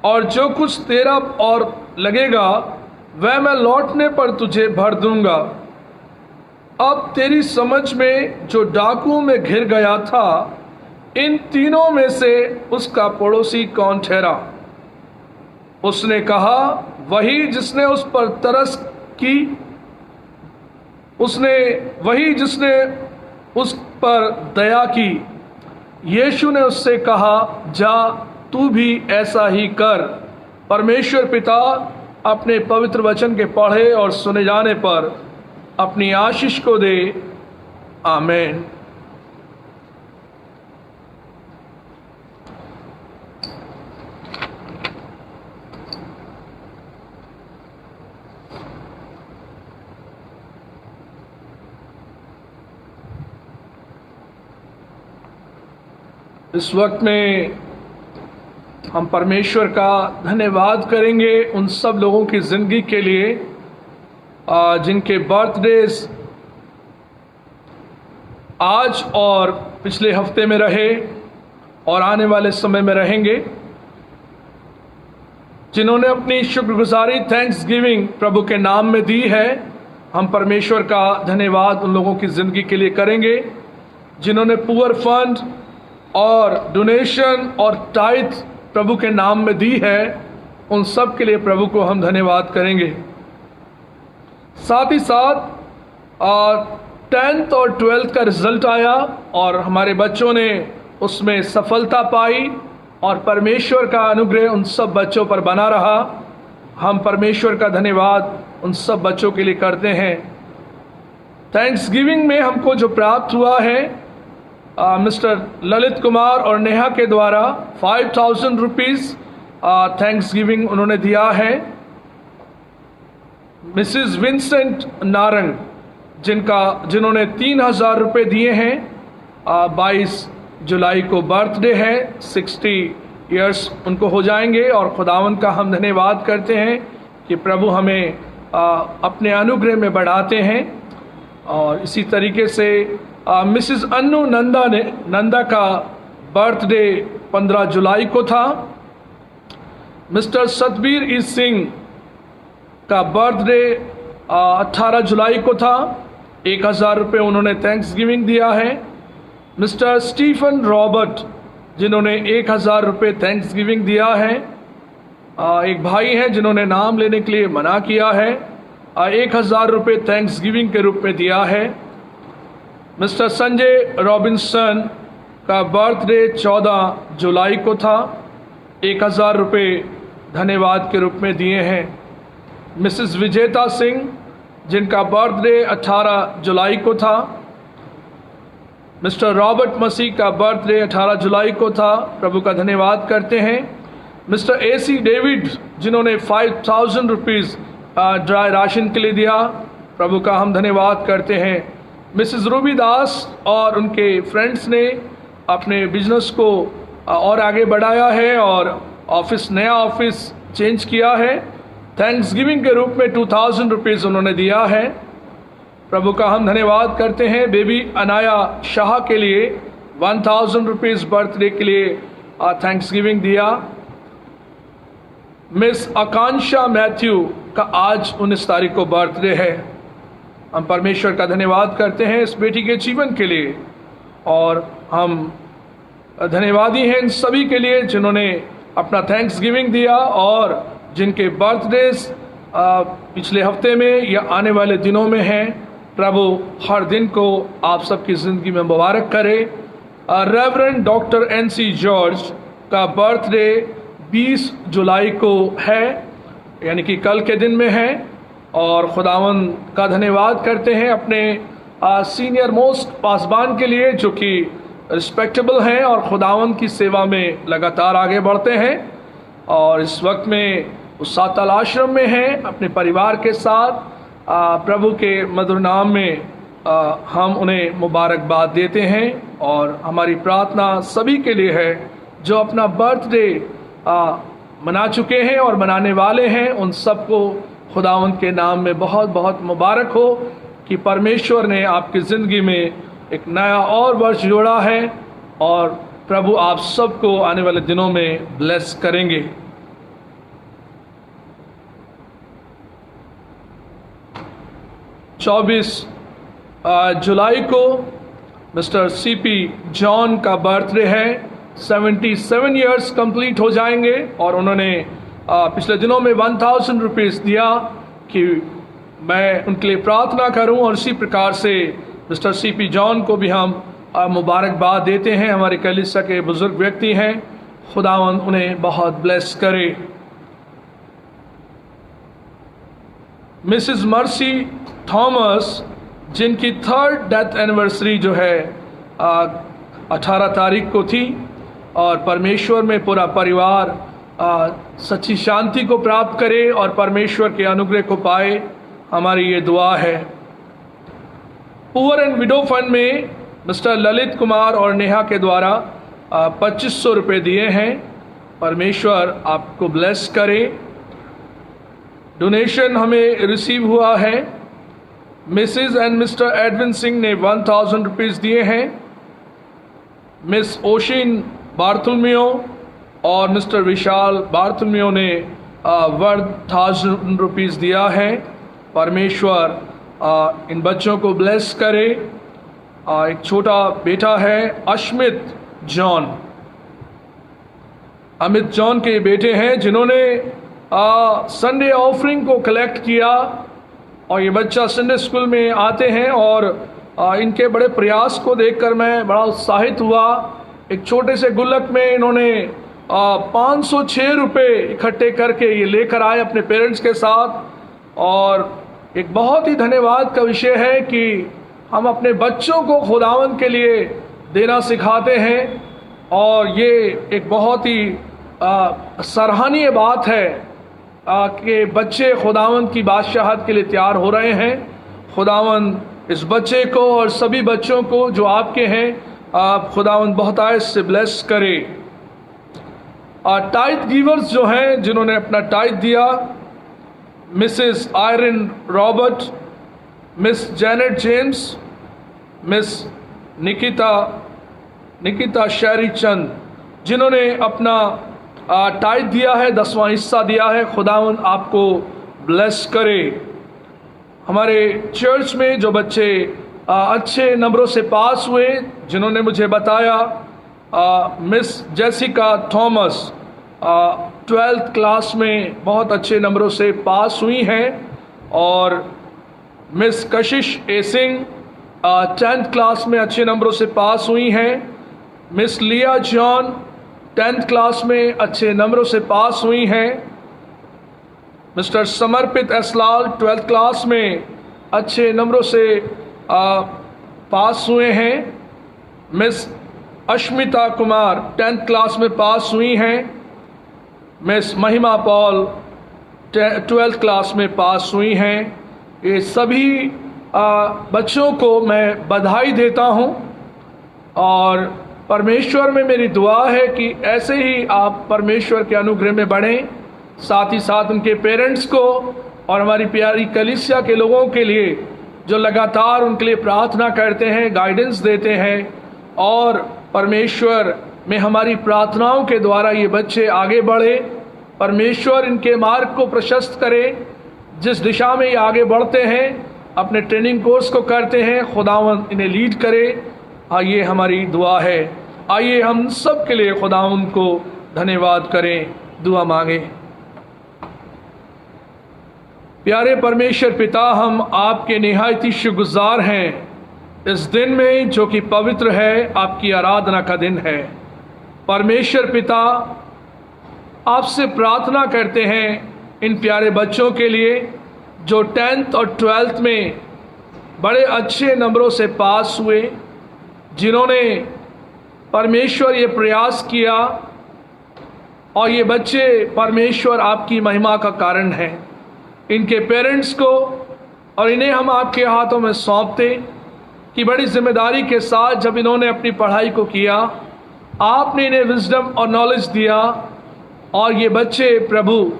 और जो कुछ तेरा और लगेगा वह मैं लौटने पर तुझे भर दूंगा। अब तेरी समझ में जो डाकुओं में घिर गया था, इन तीनों में से उसका पड़ोसी कौन ठहरा? उसने कहा, वही जिसने उस पर तरस की, वही जिसने उस पर दया की। यीशु ने उससे कहा, जा तू भी ऐसा ही कर। परमेश्वर पिता अपने पवित्र वचन के पढ़े और सुने जाने पर अपनी आशीष को दे। आमीन। इस वक्त में हम परमेश्वर का धन्यवाद करेंगे उन सब लोगों की ज़िंदगी के लिए जिनके बर्थडेज आज और पिछले हफ्ते में रहे और आने वाले समय में रहेंगे, जिन्होंने अपनी शुक्रगुजारी थैंक्स गिविंग प्रभु के नाम में दी है। हम परमेश्वर का धन्यवाद उन लोगों की ज़िंदगी के लिए करेंगे। जिन्होंने पुअर फंड और डोनेशन और टाइथ प्रभु के नाम में दी है, उन सब के लिए प्रभु को हम धन्यवाद करेंगे। साथ ही साथ 10th और 12th का रिजल्ट आया और हमारे बच्चों ने उसमें सफलता पाई और परमेश्वर का अनुग्रह उन सब बच्चों पर बना रहा। हम परमेश्वर का धन्यवाद उन सब बच्चों के लिए करते हैं। थैंक्स गिविंग में हमको जो प्राप्त हुआ है, मिस्टर ललित कुमार और नेहा के द्वारा 5,000 रुपीज़ थैंक्स गिविंग उन्होंने दिया है। मिसिज विंसेंट नारंग जिन्होंने 3,000 रुपये दिए हैं। 22 जुलाई को बर्थडे है, 60 इयर्स उनको हो जाएंगे और खुदावन का हम धन्यवाद करते हैं कि प्रभु हमें अपने अनुग्रह में बढ़ाते हैं। और इसी तरीके से मिसिज अन्नू नंदा का बर्थडे 15 जुलाई को था। मिस्टर सतबीर ई सिंह का बर्थडे 18 जुलाई को था। 1,000 रुपये उन्होंने थैंक्स गिविंग दिया है। मिस्टर स्टीफन रॉबर्ट जिन्होंने 1,000 रुपये थैंक्स गिविंग दिया है। एक भाई हैं जिन्होंने नाम लेने के लिए मना किया है, 1,000 रुपये थैंक्स गिविंग के रूप में दिया है। मिस्टर संजय रॉबिन्सन का बर्थडे 14 जुलाई को था, 1,000 रुपये धन्यवाद के रूप में दिए हैं। मिसिज विजेता सिंह जिनका बर्थडे 18 जुलाई को था। मिस्टर रॉबर्ट मसीह का बर्थडे 18 जुलाई को था, प्रभु का धन्यवाद करते हैं। मिस्टर AC डेविड जिन्होंने 5,000 रुपीज़ ड्राई राशन के लिए दिया, प्रभु का हम धन्यवाद करते हैं। मिसिज रूबी दास और उनके फ्रेंड्स ने अपने बिजनेस को और आगे बढ़ाया है और नया ऑफिस चेंज किया है। थैंक्स गिविंग के रूप में 2,000 रुपीज़ उन्होंने दिया है, प्रभु का हम धन्यवाद करते हैं। बेबी अनाया शाह के लिए 1,000 रुपीज़ बर्थडे के लिए थैंक्स गिविंग दिया। मिस आकांक्षा मैथ्यू का आज 19 तारीख को बर्थडे है। हम परमेश्वर का धन्यवाद करते हैं इस बेटी के जीवन के लिए और हम धन्यवादी हैं इन सभी के लिए जिन्होंने अपना थैंक्स गिविंग दिया और जिनके बर्थडेज पिछले हफ्ते में या आने वाले दिनों में हैं। प्रभु हर दिन को आप सबकी ज़िंदगी में मुबारक करे। रेवरेंड डॉक्टर NC जॉर्ज का बर्थडे 20 जुलाई को है, यानी कि कल के दिन में है और खुदावन का धन्यवाद करते हैं अपने सीनियर मोस्ट पासबान के लिए जो कि रिस्पेक्टेबल हैं और खुदावन की सेवा में लगातार आगे बढ़ते हैं और इस वक्त में उस साताल आश्रम में हैं अपने परिवार के साथ। प्रभु के मधुर नाम में हम उन्हें मुबारकबाद देते हैं और हमारी प्रार्थना सभी के लिए है जो अपना बर्थडे मना चुके हैं और मनाने वाले हैं। उन सबको खुदावंद के नाम में बहुत बहुत मुबारक हो कि परमेश्वर ने आपकी ज़िंदगी में एक नया और वर्ष जोड़ा है और प्रभु आप सबको आने वाले दिनों में ब्लेस करेंगे। चौबीस जुलाई को मिस्टर CP जॉन का बर्थडे है। 77 इयर्स कंप्लीट हो जाएंगे और उन्होंने पिछले दिनों में 1,000 रुपीज़ दिया कि मैं उनके लिए प्रार्थना करूं और इसी प्रकार से मिस्टर CP जॉन को भी हम मुबारकबाद देते हैं। हमारे कलीसिया के बुजुर्ग व्यक्ति हैं, खुदावंद उन्हें बहुत ब्लेस करे। मिसिज मर्सी थॉमस जिनकी 3rd डेथ एनिवर्सरी जो है 18 तारीख को थी और परमेश्वर में पूरा परिवार सच्ची शांति को प्राप्त करे और परमेश्वर के अनुग्रह को पाए, हमारी ये दुआ है। पुअर एंड विडो फंड में मिस्टर ललित कुमार और नेहा के द्वारा 2,500 रुपये दिए हैं, परमेश्वर आपको ब्लेस करे। डोनेशन हमें रिसीव हुआ है। Mrs and mister Edwin Singh ने 1,000 रुपीज़ दिए हैं। मिस ओशिन बार्थुलमियो और मिस्टर विशाल बार्थुलमियो ने 1,000 रुपीज़ दिया है। परमेश्वर इन बच्चों को ब्लेस करे। एक छोटा बेटा है अश्मित जॉन। अमित जॉन के बेटे हैं जिन्होंने संडे ऑफरिंग को कलेक्ट किया, और ये बच्चा संडे स्कूल में आते हैं और इनके बड़े प्रयास को देखकर मैं बड़ा उत्साहित हुआ। एक छोटे से गुल्लक में इन्होंने 506 रुपये इकट्ठे करके ये लेकर आए अपने पेरेंट्स के साथ। और एक बहुत ही धन्यवाद का विषय है कि हम अपने बच्चों को खुदावंद के लिए देना सिखाते हैं, और ये एक बहुत ही सराहनीय बात है कि बच्चे खुदावंद की बादशाहत के लिए तैयार हो रहे हैं। खुदावंद इस बच्चे को और सभी बच्चों को जो आपके हैं खुदावंद बहुतायत से ब्लेस करे। टाइथ गिवर्स जो हैं जिन्होंने अपना टाइथ दिया, Mrs iron Robert, miss Janet James, miss Nikita शेरी चंद, जिन्होंने अपना टाइथ दिया है, 10वां हिस्सा दिया है। खुदावंद आपको ब्लेस करे। हमारे चर्च में जो बच्चे अच्छे नंबरों से पास हुए, जिन्होंने मुझे बताया, miss Jessica Thomas 12th class में बहुत अच्छे नंबरों से पास हुई हैं, और मिस कशिश ए सिंह 10th क्लास में अच्छे नंबरों से पास हुई हैं। मिस लिया जॉन 10th क्लास में अच्छे नंबरों से पास हुई हैं। मिस्टर समर्पित एसलाल 12th क्लास में अच्छे नंबरों से पास हुए हैं। Miss Ashmita Kumar 10th class में पास हुई हैं। मिस महिमा पॉल 12th क्लास में पास हुई हैं। ये सभी बच्चों को मैं बधाई देता हूँ, और परमेश्वर में मेरी दुआ है कि ऐसे ही आप परमेश्वर के अनुग्रह में बढ़ें। साथ ही साथ उनके पेरेंट्स को और हमारी प्यारी कलीसिया के लोगों के लिए जो लगातार उनके लिए प्रार्थना करते हैं, गाइडेंस देते हैं, और परमेश्वर में हमारी प्रार्थनाओं के द्वारा ये बच्चे आगे बढ़े। परमेश्वर इनके मार्ग को प्रशस्त करे, जिस दिशा में ये आगे बढ़ते हैं, अपने ट्रेनिंग कोर्स को करते हैं, खुदावंद इन्हें लीड करे। ये हमारी दुआ है। आइए हम सब के लिए खुदावंद को धन्यवाद करें, दुआ मांगे। प्यारे परमेश्वर पिता, हम आपके निहायत ही शुक्रगुजार हैं इस दिन में जो कि पवित्र है, आपकी आराधना का दिन है। परमेश्वर पिता, आपसे प्रार्थना करते हैं इन प्यारे बच्चों के लिए जो 10th और 12th में बड़े अच्छे नंबरों से पास हुए, जिन्होंने परमेश्वर ये प्रयास किया, और ये बच्चे परमेश्वर आपकी महिमा का कारण हैं। इनके पेरेंट्स को और इन्हें हम आपके हाथों में सौंपते कि बड़ी जिम्मेदारी के साथ जब इन्होंने अपनी पढ़ाई को किया, आपने इन्हें विजडम और नॉलेज दिया, और ये बच्चे प्रभु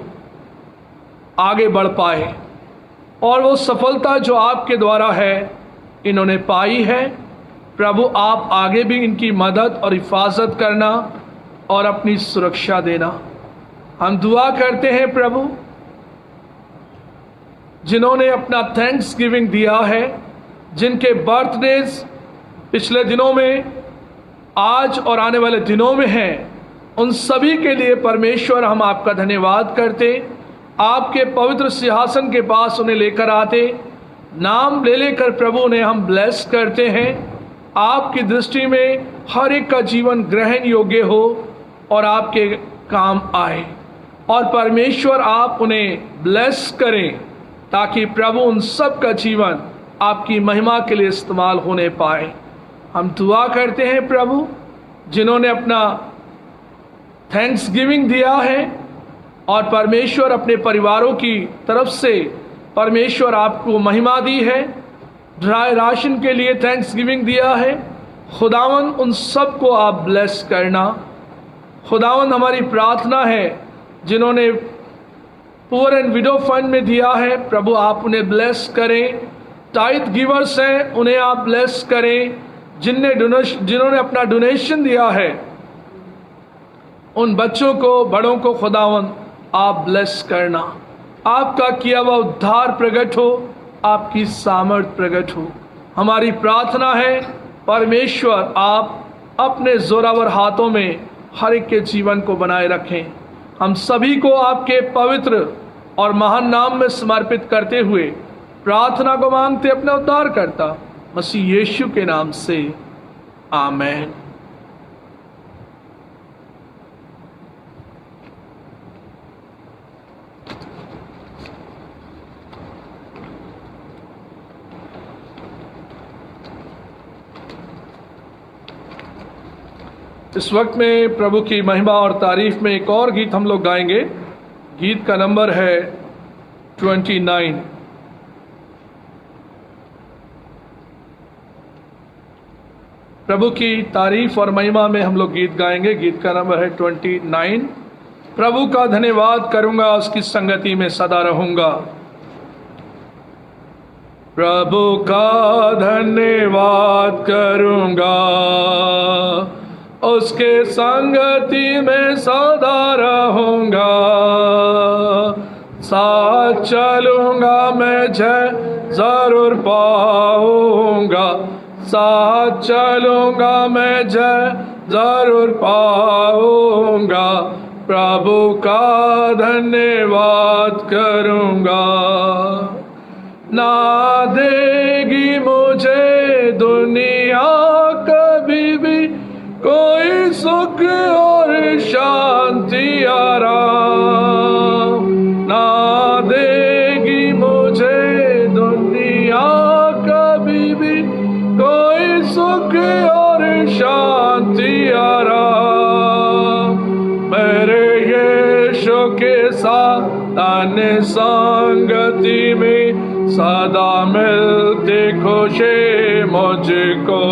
आगे बढ़ पाए, और वो सफलता जो आपके द्वारा है इन्होंने पाई है। प्रभु, आप आगे भी इनकी मदद और हिफाजत करना और अपनी सुरक्षा देना। हम दुआ करते हैं प्रभु, जिन्होंने अपना थैंक्स गिविंग दिया है, जिनके बर्थडेज पिछले दिनों में, आज और आने वाले दिनों में हैं, उन सभी के लिए परमेश्वर हम आपका धन्यवाद करते। आपके पवित्र सिंहासन के पास उन्हें लेकर आते, नाम ले लेकर प्रभु उन्हें हम ब्लेस करते हैं। आपकी दृष्टि में हर एक का जीवन ग्रहण योग्य हो और आपके काम आए, और परमेश्वर आप उन्हें ब्लेस करें ताकि प्रभु उन सब का जीवन आपकी महिमा के लिए इस्तेमाल होने पाए। हम दुआ करते हैं प्रभु, जिन्होंने अपना थैंक्स गिविंग दिया है और परमेश्वर अपने परिवारों की तरफ से परमेश्वर आपको महिमा दी है, ड्राई राशन के लिए थैंक्स गिविंग दिया है। खुदावन उन सब को आप ब्लेस करना। खुदावन हमारी प्रार्थना है, जिन्होंने पुअर एंड विडो फंड में दिया है, प्रभु आप उन्हें ब्लेस करें। टाइथ गिवर्स हैं, उन्हें आप ब्लेस करें। जिन्होंने अपना डोनेशन दिया है, उन बच्चों को, बड़ों को खुदावन आप ब्लेस करना। आपका किया हुआ उद्धार प्रकट हो, आपकी सामर्थ प्रकट हो। हमारी प्रार्थना है परमेश्वर आप अपने जोरावर हाथों में हर एक के जीवन को बनाए रखें। हम सभी को आपके पवित्र और महान नाम में समर्पित करते हुए प्रार्थना को मांगते अपने उद्धारकर्ता मसीह यीशु के नाम से, आमीन। इस वक्त में प्रभु की महिमा और तारीफ में एक और गीत हम लोग गाएंगे। गीत का नंबर है 29। प्रभु की तारीफ और महिमा में हम लोग गीत गाएंगे। गीत का नंबर है 29। प्रभु का धन्यवाद करूंगा, उसकी संगति में सदा रहूंगा। प्रभु का धन्यवाद करूंगा, उसके संगति में सदा रहूंगा। साथ चलूंगा मैं जय जरूर पाऊंगा, साथ चलूंगा मैं जय जरूर पाऊंगा। प्रभु का धन्यवाद करूंगा। ना देगी मुझे दुनिया कभी भी कोई सुख और शांति आराम, ना देगी मुझे दुनिया कभी भी कोई सुख और शांति आराम। मेरे यीशु के साथ आने संगति में सदा मिलती खुशी मुझको।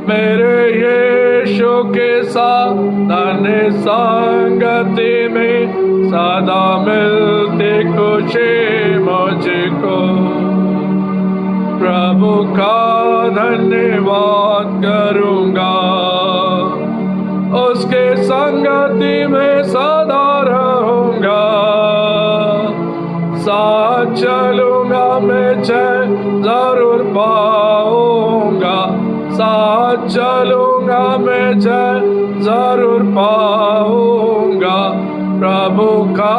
मेरे यीशु के साथ आने संगति में सदा मिलती खुशी मुझको। प्रभु का धन्यवाद करूंगा, उसके संगति में सदा रहूंगा। साथ चलूंगा मैं जय जरूर पाऊंगा, साथ चलूंगा मैं जय जरूर पाऊंगा। प्रभु का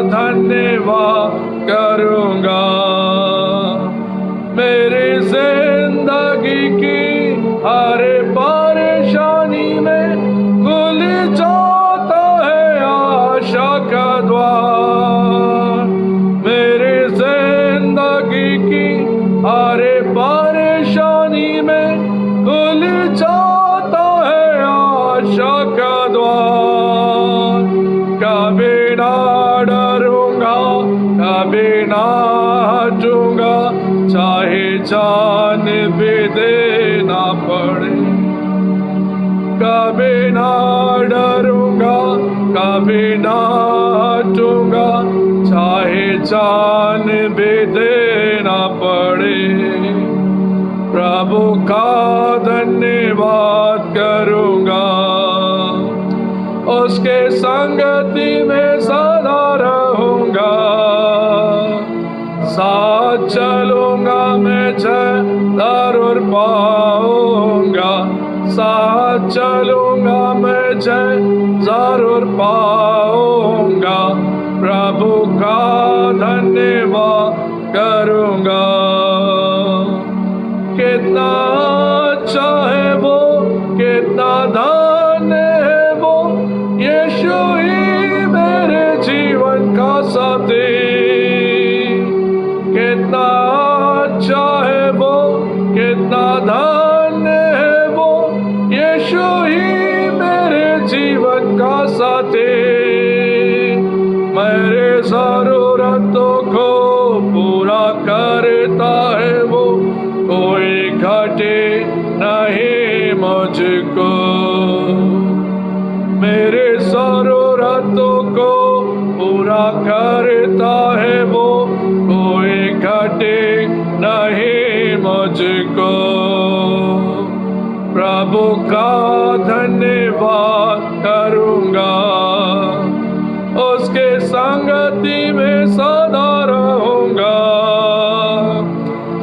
धन्यवाद करूंगा। मेरी जिंदगी की हर परेशानी में खुल जाता है आशा का द्वार। मेरी जिंदगी की हर परेशानी में खुल जाता है आशा का द्वार। कभी ना डरूंगा, कभी ना हटूंगा, चाहे जान भी देना पड़े। कभी ना डरूंगा, कभी ना हटूंगा, चाहे जान भी देना पड़े। प्रभु का धन्यवाद करूंगा, उसके संगति में सदा रहूंगा। साथ चलूंगा मैं जय जरूर पाऊंगा, साथ चलूंगा मैं जय जरूर पाऊंगा। प्रभु का धन्यवाद करूंगा। कितना अच्छा है वो, कितना धन्य है वो, यीशु ही मेरे जीवन का साथी। कितना अच्छा है वो, कितना धन्य है वो, यीशु ही मेरे जीवन का साथी। मेरे जरूरतों को पूरा करता है वो, कोई घटे नहीं मुझको। मेरे जरूरतों को पूरा करता है वो, कोई घटे नहीं मुझको। प्रभु का धन्यवाद करूंगा, उसके संगति में सदा रहूंगा।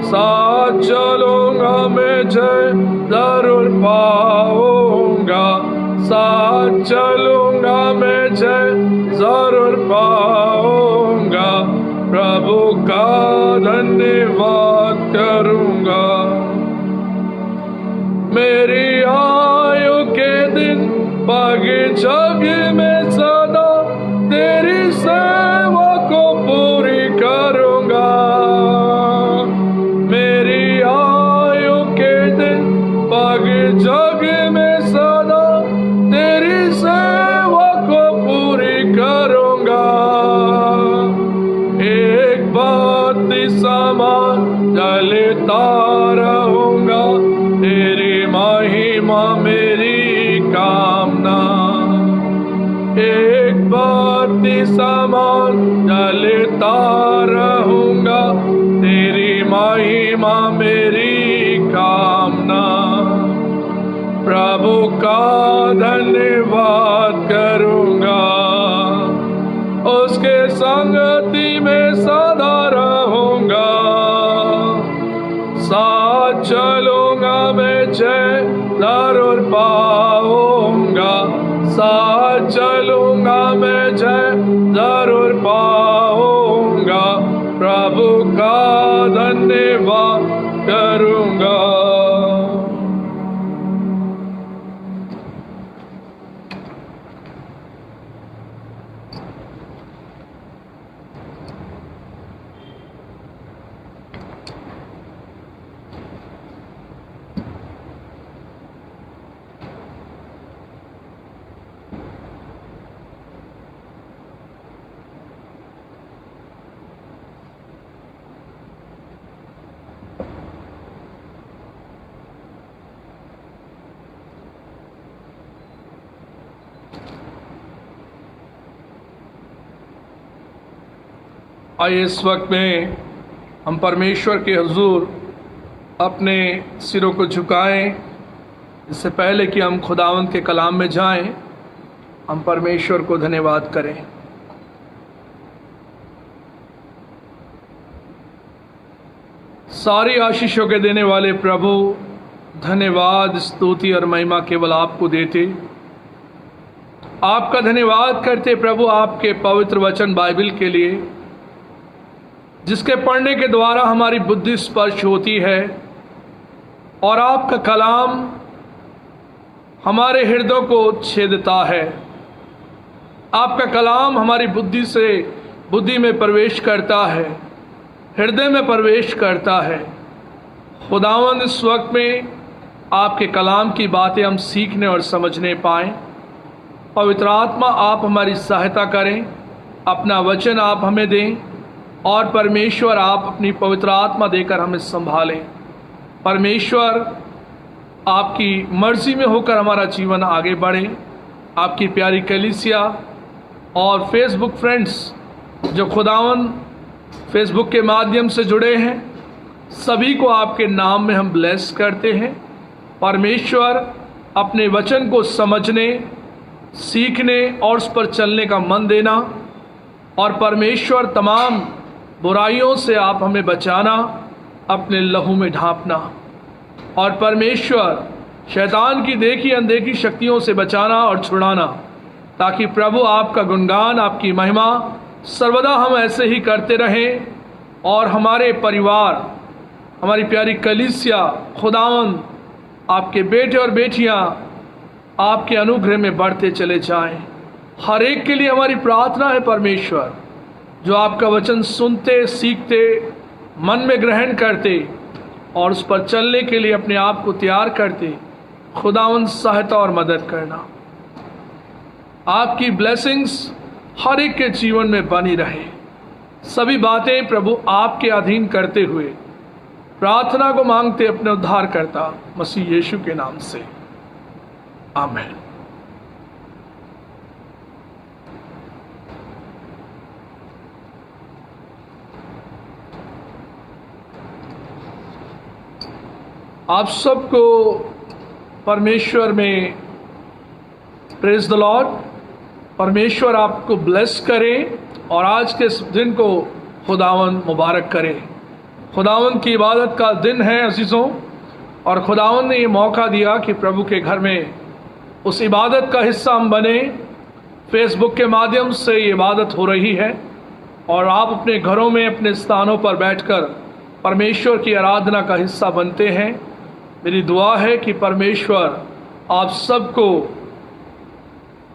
साथ चलूंगा मैं जय साथ चलूंगा मैं जय जरूर पाऊंगा, प्रभु का धन्यवाद करूंगा। मेरी आयु के दिन बागी जग में सदा तेरी सेवा को पूरी करूंगा। मेरी आयु के दिन बागी जग में सदा तेरी सेवा को पूरी करूंगा। एक बाती समान जलता रहूंगा, तेरी महिमा मेरी कामना। एक बाती समान जलता रहूंगा, तेरी महिमा मेरी कामना। प्रभु का धन्यवाद करूंगा, उसके संगति में सदा रहूंगा। साथ चलूंगा मैं जय जरूर पाऊंगा, साथ चलूंगा मैं जय जरूर पाऊंगा, प्रभु का धन्यवाद करूंगा। आइए इस वक्त में हम परमेश्वर के हुजूर अपने सिरों को झुकाएं। इससे पहले कि हम खुदावंद के कलाम में जाएं, हम परमेश्वर को धन्यवाद करें। सारी आशीषों के देने वाले प्रभु, धन्यवाद, स्तुति और महिमा केवल आपको देते, आपका धन्यवाद करते प्रभु, आपके पवित्र वचन बाइबल के लिए, जिसके पढ़ने के द्वारा हमारी बुद्धि स्पर्श होती है और आपका कलाम हमारे हृदयों को छेदता है। आपका कलाम हमारी बुद्धि में प्रवेश करता है, हृदय में प्रवेश करता है। खुदावंद, इस वक्त में आपके कलाम की बातें हम सीखने और समझने पाएं। पवित्र आत्मा, आप हमारी सहायता करें, अपना वचन आप हमें दें और परमेश्वर आप अपनी पवित्र आत्मा देकर हमें संभालें। परमेश्वर, आपकी मर्जी में होकर हमारा जीवन आगे बढ़े। आपकी प्यारी कलीसिया और फेसबुक फ्रेंड्स जो खुदावन फेसबुक के माध्यम से जुड़े हैं, सभी को आपके नाम में हम ब्लेस करते हैं। परमेश्वर, अपने वचन को समझने, सीखने और उस पर चलने का मन देना, और परमेश्वर तमाम बुराइयों से आप हमें बचाना, अपने लहू में ढांपना, और परमेश्वर शैतान की देखी अनदेखी शक्तियों से बचाना और छुड़ाना, ताकि प्रभु आपका गुणगान, आपकी महिमा सर्वदा हम ऐसे ही करते रहें और हमारे परिवार, हमारी प्यारी कलीसिया, खुदावंद, आपके बेटे और बेटियां आपके अनुग्रह में बढ़ते चले जाएं। हर एक के लिए हमारी प्रार्थना है परमेश्वर, जो आपका वचन सुनते, सीखते, मन में ग्रहण करते और उस पर चलने के लिए अपने आप को तैयार करते, खुदावंद सहायता और मदद करना। आपकी ब्लेसिंग्स हर एक के जीवन में बनी रहे। सभी बातें प्रभु आपके अधीन करते हुए प्रार्थना को मांगते अपने उद्धारकर्ता मसीह यीशु के नाम से, आमीन। आप सबको परमेश्वर में प्रेज द लॉर्ड। परमेश्वर आपको ब्लेस करे और आज के इस दिन को खुदावंद मुबारक करे। खुदावंद की इबादत का दिन है अजीज़ों, और खुदावंद ने ये मौका दिया कि प्रभु के घर में उस इबादत का हिस्सा हम बने। फेसबुक के माध्यम से ये इबादत हो रही है और आप अपने घरों में अपने स्थानों पर बैठकर परमेश्वर की आराधना का हिस्सा बनते हैं। मेरी दुआ है कि परमेश्वर आप सबको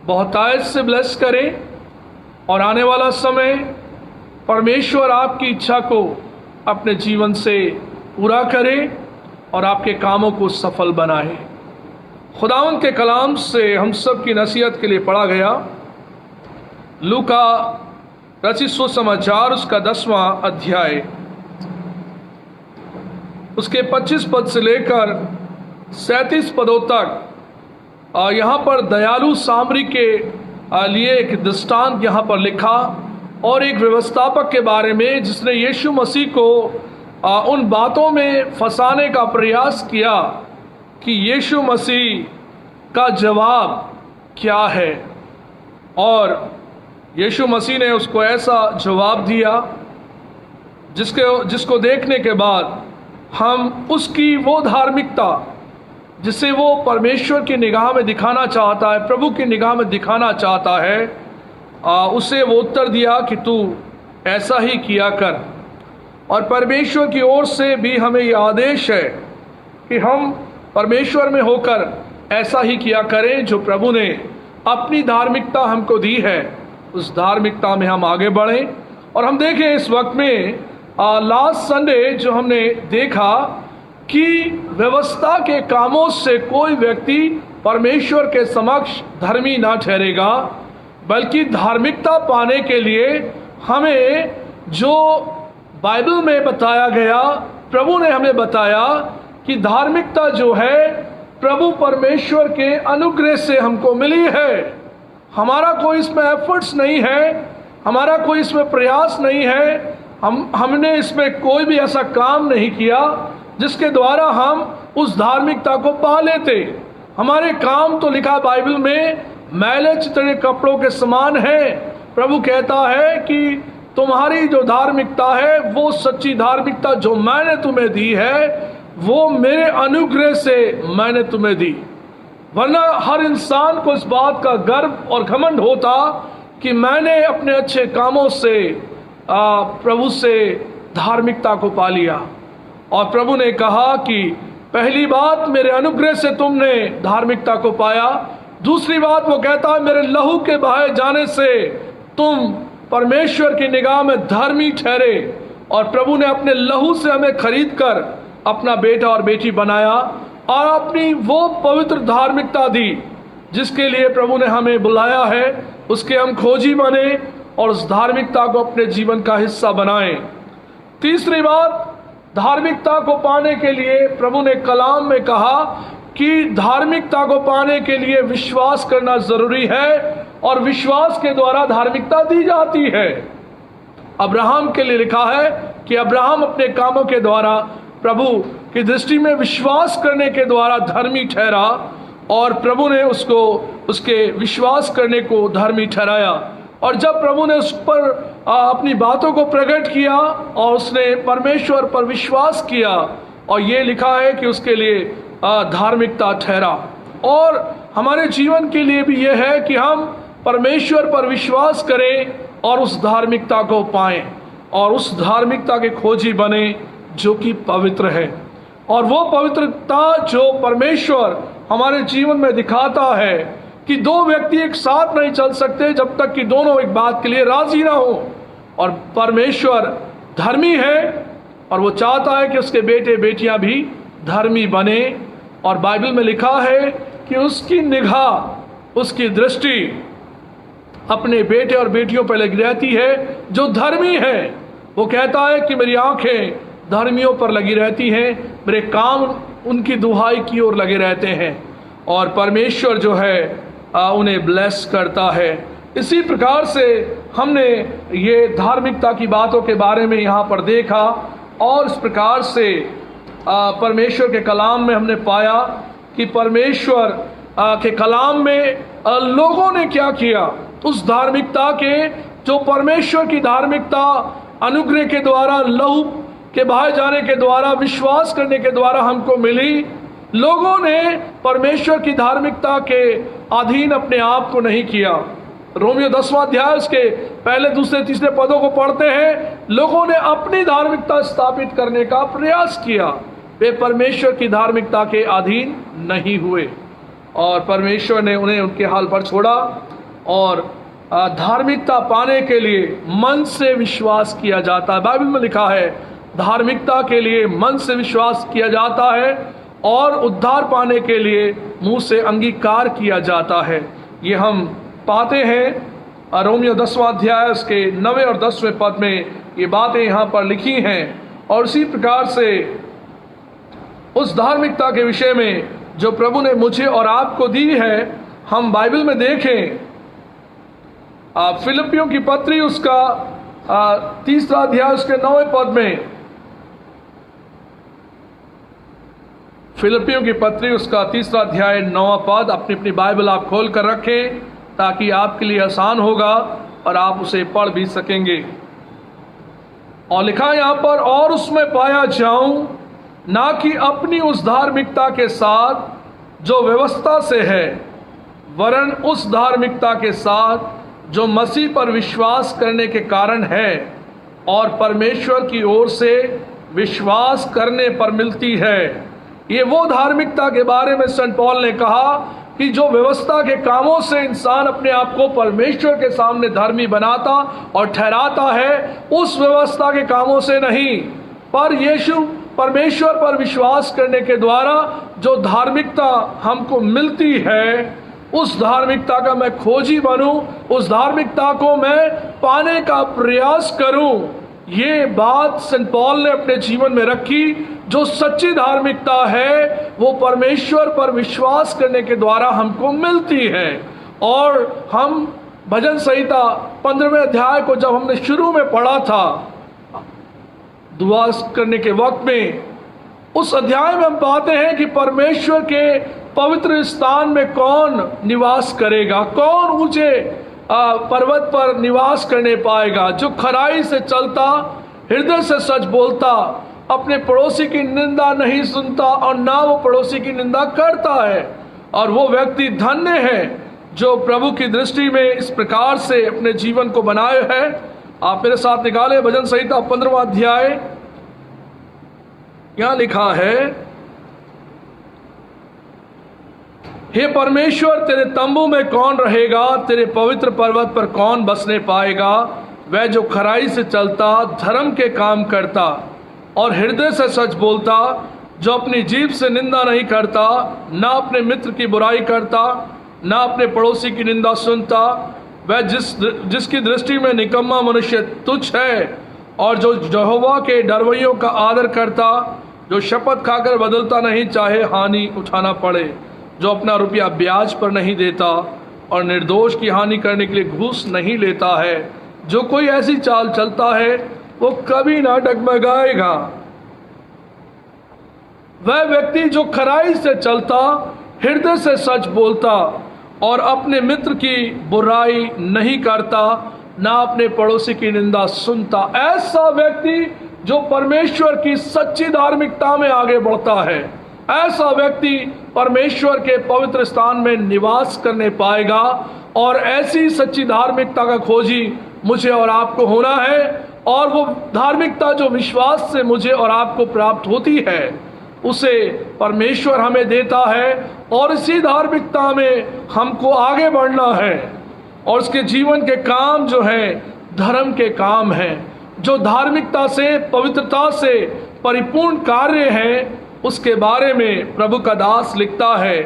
बहुतायत से ब्लेस करें और आने वाला समय परमेश्वर आपकी इच्छा को अपने जीवन से पूरा करे और आपके कामों को सफल बनाए। खुदावंद के कलाम से हम सब की नसीहत के लिए पढ़ा गया लूका रचित सुसमाचार उसका 10वां अध्याय उसके 25 पद से लेकर 37 पदों तक यहाँ पर दयालु सामरी के लिए एक दृष्टांत यहाँ पर लिखा और एक व्यवस्थापक के बारे में जिसने यीशु मसीह को उन बातों में फंसाने का प्रयास किया कि यीशु मसीह का जवाब क्या है। और यीशु मसीह ने उसको ऐसा जवाब दिया जिसको देखने के बाद हम उसकी वो धार्मिकता जिसे वो परमेश्वर की निगाह में दिखाना चाहता है, प्रभु की निगाह में दिखाना चाहता है, उसे वो उत्तर दिया कि तू ऐसा ही किया कर। और परमेश्वर की ओर से भी हमें यह आदेश है कि हम परमेश्वर में होकर ऐसा ही किया करें जो प्रभु ने अपनी धार्मिकता हमको दी है, उस धार्मिकता में हम आगे बढ़ें। और हम देखें इस वक्त में लास्ट संडे जो हमने देखा कि व्यवस्था के कामों से कोई व्यक्ति परमेश्वर के समक्ष धर्मी ना ठहरेगा, बल्कि धार्मिकता पाने के लिए हमें जो बाइबल में बताया गया, प्रभु ने हमें बताया कि धार्मिकता जो है प्रभु परमेश्वर के अनुग्रह से हमको मिली है। हमारा कोई इसमें एफर्ट्स नहीं है, हमारा कोई इसमें प्रयास नहीं है, हमने इसमें कोई भी ऐसा काम नहीं किया जिसके द्वारा हम उस धार्मिकता को पा लेते। हमारे काम तो लिखा बाइबल में मैले चितड़े कपड़ों के समान है। प्रभु कहता है कि तुम्हारी जो धार्मिकता है वो सच्ची धार्मिकता जो मैंने तुम्हें दी है वो मेरे अनुग्रह से मैंने तुम्हें दी। वरना हर इंसान को इस बात का गर्व और घमंड होता कि मैंने अपने अच्छे कामों से प्रभु से धार्मिकता को पा लिया। और प्रभु ने कहा कि पहली बात मेरे अनुग्रह से तुमने धार्मिकता को पाया, दूसरी बात वो कहता है मेरे लहू के बहाए जाने से तुम परमेश्वर की निगाह में धर्मी ठहरे। और प्रभु ने अपने लहू से हमें खरीद कर अपना बेटा और बेटी बनाया और अपनी वो पवित्र धार्मिकता दी जिसके लिए प्रभु ने हमें बुलाया है, उसके हम खोजी बने और उस धार्मिकता को अपने जीवन का हिस्सा बनाएं। तीसरी बात, धार्मिकता को पाने के लिए प्रभु ने कलाम में कहा कि धार्मिकता को पाने के लिए विश्वास करना जरूरी है और विश्वास के द्वारा धार्मिकता दी जाती है। अब्राहम के लिए लिखा है कि अब्राहम अपने कामों के द्वारा प्रभु की दृष्टि में विश्वास करने के द्वारा धर्मी ठहरा और प्रभु ने उसको उसके विश्वास करने को धर्मी ठहराया। और जब प्रभु ने उस पर अपनी बातों को प्रकट किया और उसने परमेश्वर पर विश्वास किया और ये लिखा है कि उसके लिए धार्मिकता ठहरा। और हमारे जीवन के लिए भी यह है कि हम परमेश्वर पर विश्वास करें और उस धार्मिकता को पाएं और उस धार्मिकता के खोजी बने जो कि पवित्र है। और वो पवित्रता जो परमेश्वर हमारे जीवन में दिखाता है कि दो व्यक्ति एक साथ नहीं चल सकते जब तक कि दोनों एक बात के लिए राजी ना हो। और परमेश्वर धर्मी है और वो चाहता है कि उसके बेटे बेटियां भी धर्मी बने। और बाइबल में लिखा है कि उसकी निगाह, उसकी दृष्टि अपने बेटे और बेटियों पर लगी रहती है जो धर्मी है। वो कहता है कि मेरी आंखें धर्मियों पर लगी रहती हैं, मेरे काम उनकी दुहाई की ओर लगे रहते हैं और परमेश्वर जो है उन्हें ब्लेस करता है। इसी प्रकार से हमने ये धार्मिकता की बातों के बारे में यहाँ पर देखा और इस प्रकार से परमेश्वर के कलाम में हमने पाया कि परमेश्वर के कलाम में लोगों ने क्या किया। उस धार्मिकता के जो परमेश्वर की धार्मिकता अनुग्रह के द्वारा, लहू के बहाए जाने के द्वारा, विश्वास करने के द्वारा हमको मिली, लोगों ने परमेश्वर की धार्मिकता के अधीन अपने आप को नहीं किया। रोमियो 10वां अध्याय उसके पहले, दूसरे, तीसरे पदों को पढ़ते हैं, लोगों ने अपनी धार्मिकता स्थापित करने का प्रयास किया। वे परमेश्वर की धार्मिकता के अधीन नहीं हुए और परमेश्वर ने उन्हें उनके हाल पर छोड़ा। और धार्मिकता पाने के लिए मन से विश्वास किया जाता है। बाइबल में लिखा है धार्मिकता के लिए मन से विश्वास किया जाता है और उद्धार पाने के लिए मुंह से अंगीकार किया जाता है। ये हम पाते हैं रोमियो 10वां अध्याय उसके 9वें और 10वें पद में ये बातें यहाँ पर लिखी हैं। और इसी प्रकार से उस धार्मिकता के विषय में जो प्रभु ने मुझे और आपको दी है, हम बाइबल में देखें फिलिपियों की पत्री उसका 3रा अध्याय उसके 9वें पद में, फिलिपियों की पत्री उसका 3रा अध्याय 9वां पद, अपनी अपनी बाइबल आप खोल कर रखें ताकि आपके लिए आसान होगा और आप उसे पढ़ भी सकेंगे। और लिखा यहाँ पर, और उसमें पाया जाऊं ना कि अपनी उस धार्मिकता के साथ जो व्यवस्था से है, वरन उस धार्मिकता के साथ जो मसीह पर विश्वास करने के कारण है और परमेश्वर की ओर से विश्वास करने पर मिलती है। ये वो धार्मिकता के बारे में संत पौल ने कहा कि जो व्यवस्था के कामों से इंसान अपने आप को परमेश्वर के सामने धर्मी बनाता और ठहराता है, उस व्यवस्था के कामों से नहीं, पर यीशु परमेश्वर पर विश्वास करने के द्वारा जो धार्मिकता हमको मिलती है, उस धार्मिकता का मैं खोजी बनूं, उस धार्मिकता को मैं पाने का प्रयास करूं। ये बात संत पौल ने अपने जीवन में रखी। जो सच्ची धार्मिकता है वो परमेश्वर पर विश्वास करने के द्वारा हमको मिलती है। और हम भजन संहिता 15वें अध्याय को जब हमने शुरू में पढ़ा था दुआ करने के वक्त में, उस अध्याय में हम पाते हैं कि परमेश्वर के पवित्र स्थान में कौन निवास करेगा, कौन ऊंचे पर्वत पर निवास करने पाएगा। जो खराई से चलता, हृदय से सच बोलता, अपने पड़ोसी की निंदा नहीं सुनता और ना वो पड़ोसी की निंदा करता है। और वो व्यक्ति धन्य है जो प्रभु की दृष्टि में इस प्रकार से अपने जीवन को बनाए है। आप मेरे साथ निकाले भजन संहिता 15वां अध्याय। यहां लिखा है, हे परमेश्वर तेरे तंबू में कौन रहेगा, तेरे पवित्र पर्वत पर कौन बसने पाएगा। वह जो खराई से चलता, धर्म के काम करता और हृदय से सच बोलता, जो अपनी जीभ से निंदा नहीं करता, ना अपने मित्र की बुराई करता, ना अपने पड़ोसी की निंदा सुनता। वह जिसकी दृष्टि में निकम्मा मनुष्य तुच्छ है और जो यहोवा के डरवैयों का आदर करता, जो शपथ खाकर बदलता नहीं चाहे हानि उठाना पड़े, जो अपना रुपया ब्याज पर नहीं देता और निर्दोष की हानि करने के लिए घूस नहीं लेता है। जो कोई ऐसी चाल चलता है वो कभी ना डगमगाएगा। वह व्यक्ति जो खराई से चलता, हृदय से सच बोलता और अपने मित्र की बुराई नहीं करता, ना अपने पड़ोसी की निंदा सुनता, ऐसा व्यक्ति जो परमेश्वर की सच्ची धार्मिकता में आगे बढ़ता है, ऐसा व्यक्ति परमेश्वर के पवित्र स्थान में निवास करने पाएगा। और ऐसी सच्ची धार्मिकता का खोजी मुझे और आपको होना है। और वो धार्मिकता जो विश्वास से मुझे और आपको प्राप्त होती है, उसे परमेश्वर हमें देता है और इसी धार्मिकता में हमको आगे बढ़ना है। और उसके जीवन के काम जो है धर्म के काम हैं, जो धार्मिकता से, पवित्रता से परिपूर्ण कार्य हैं, उसके बारे में प्रभु का दास लिखता है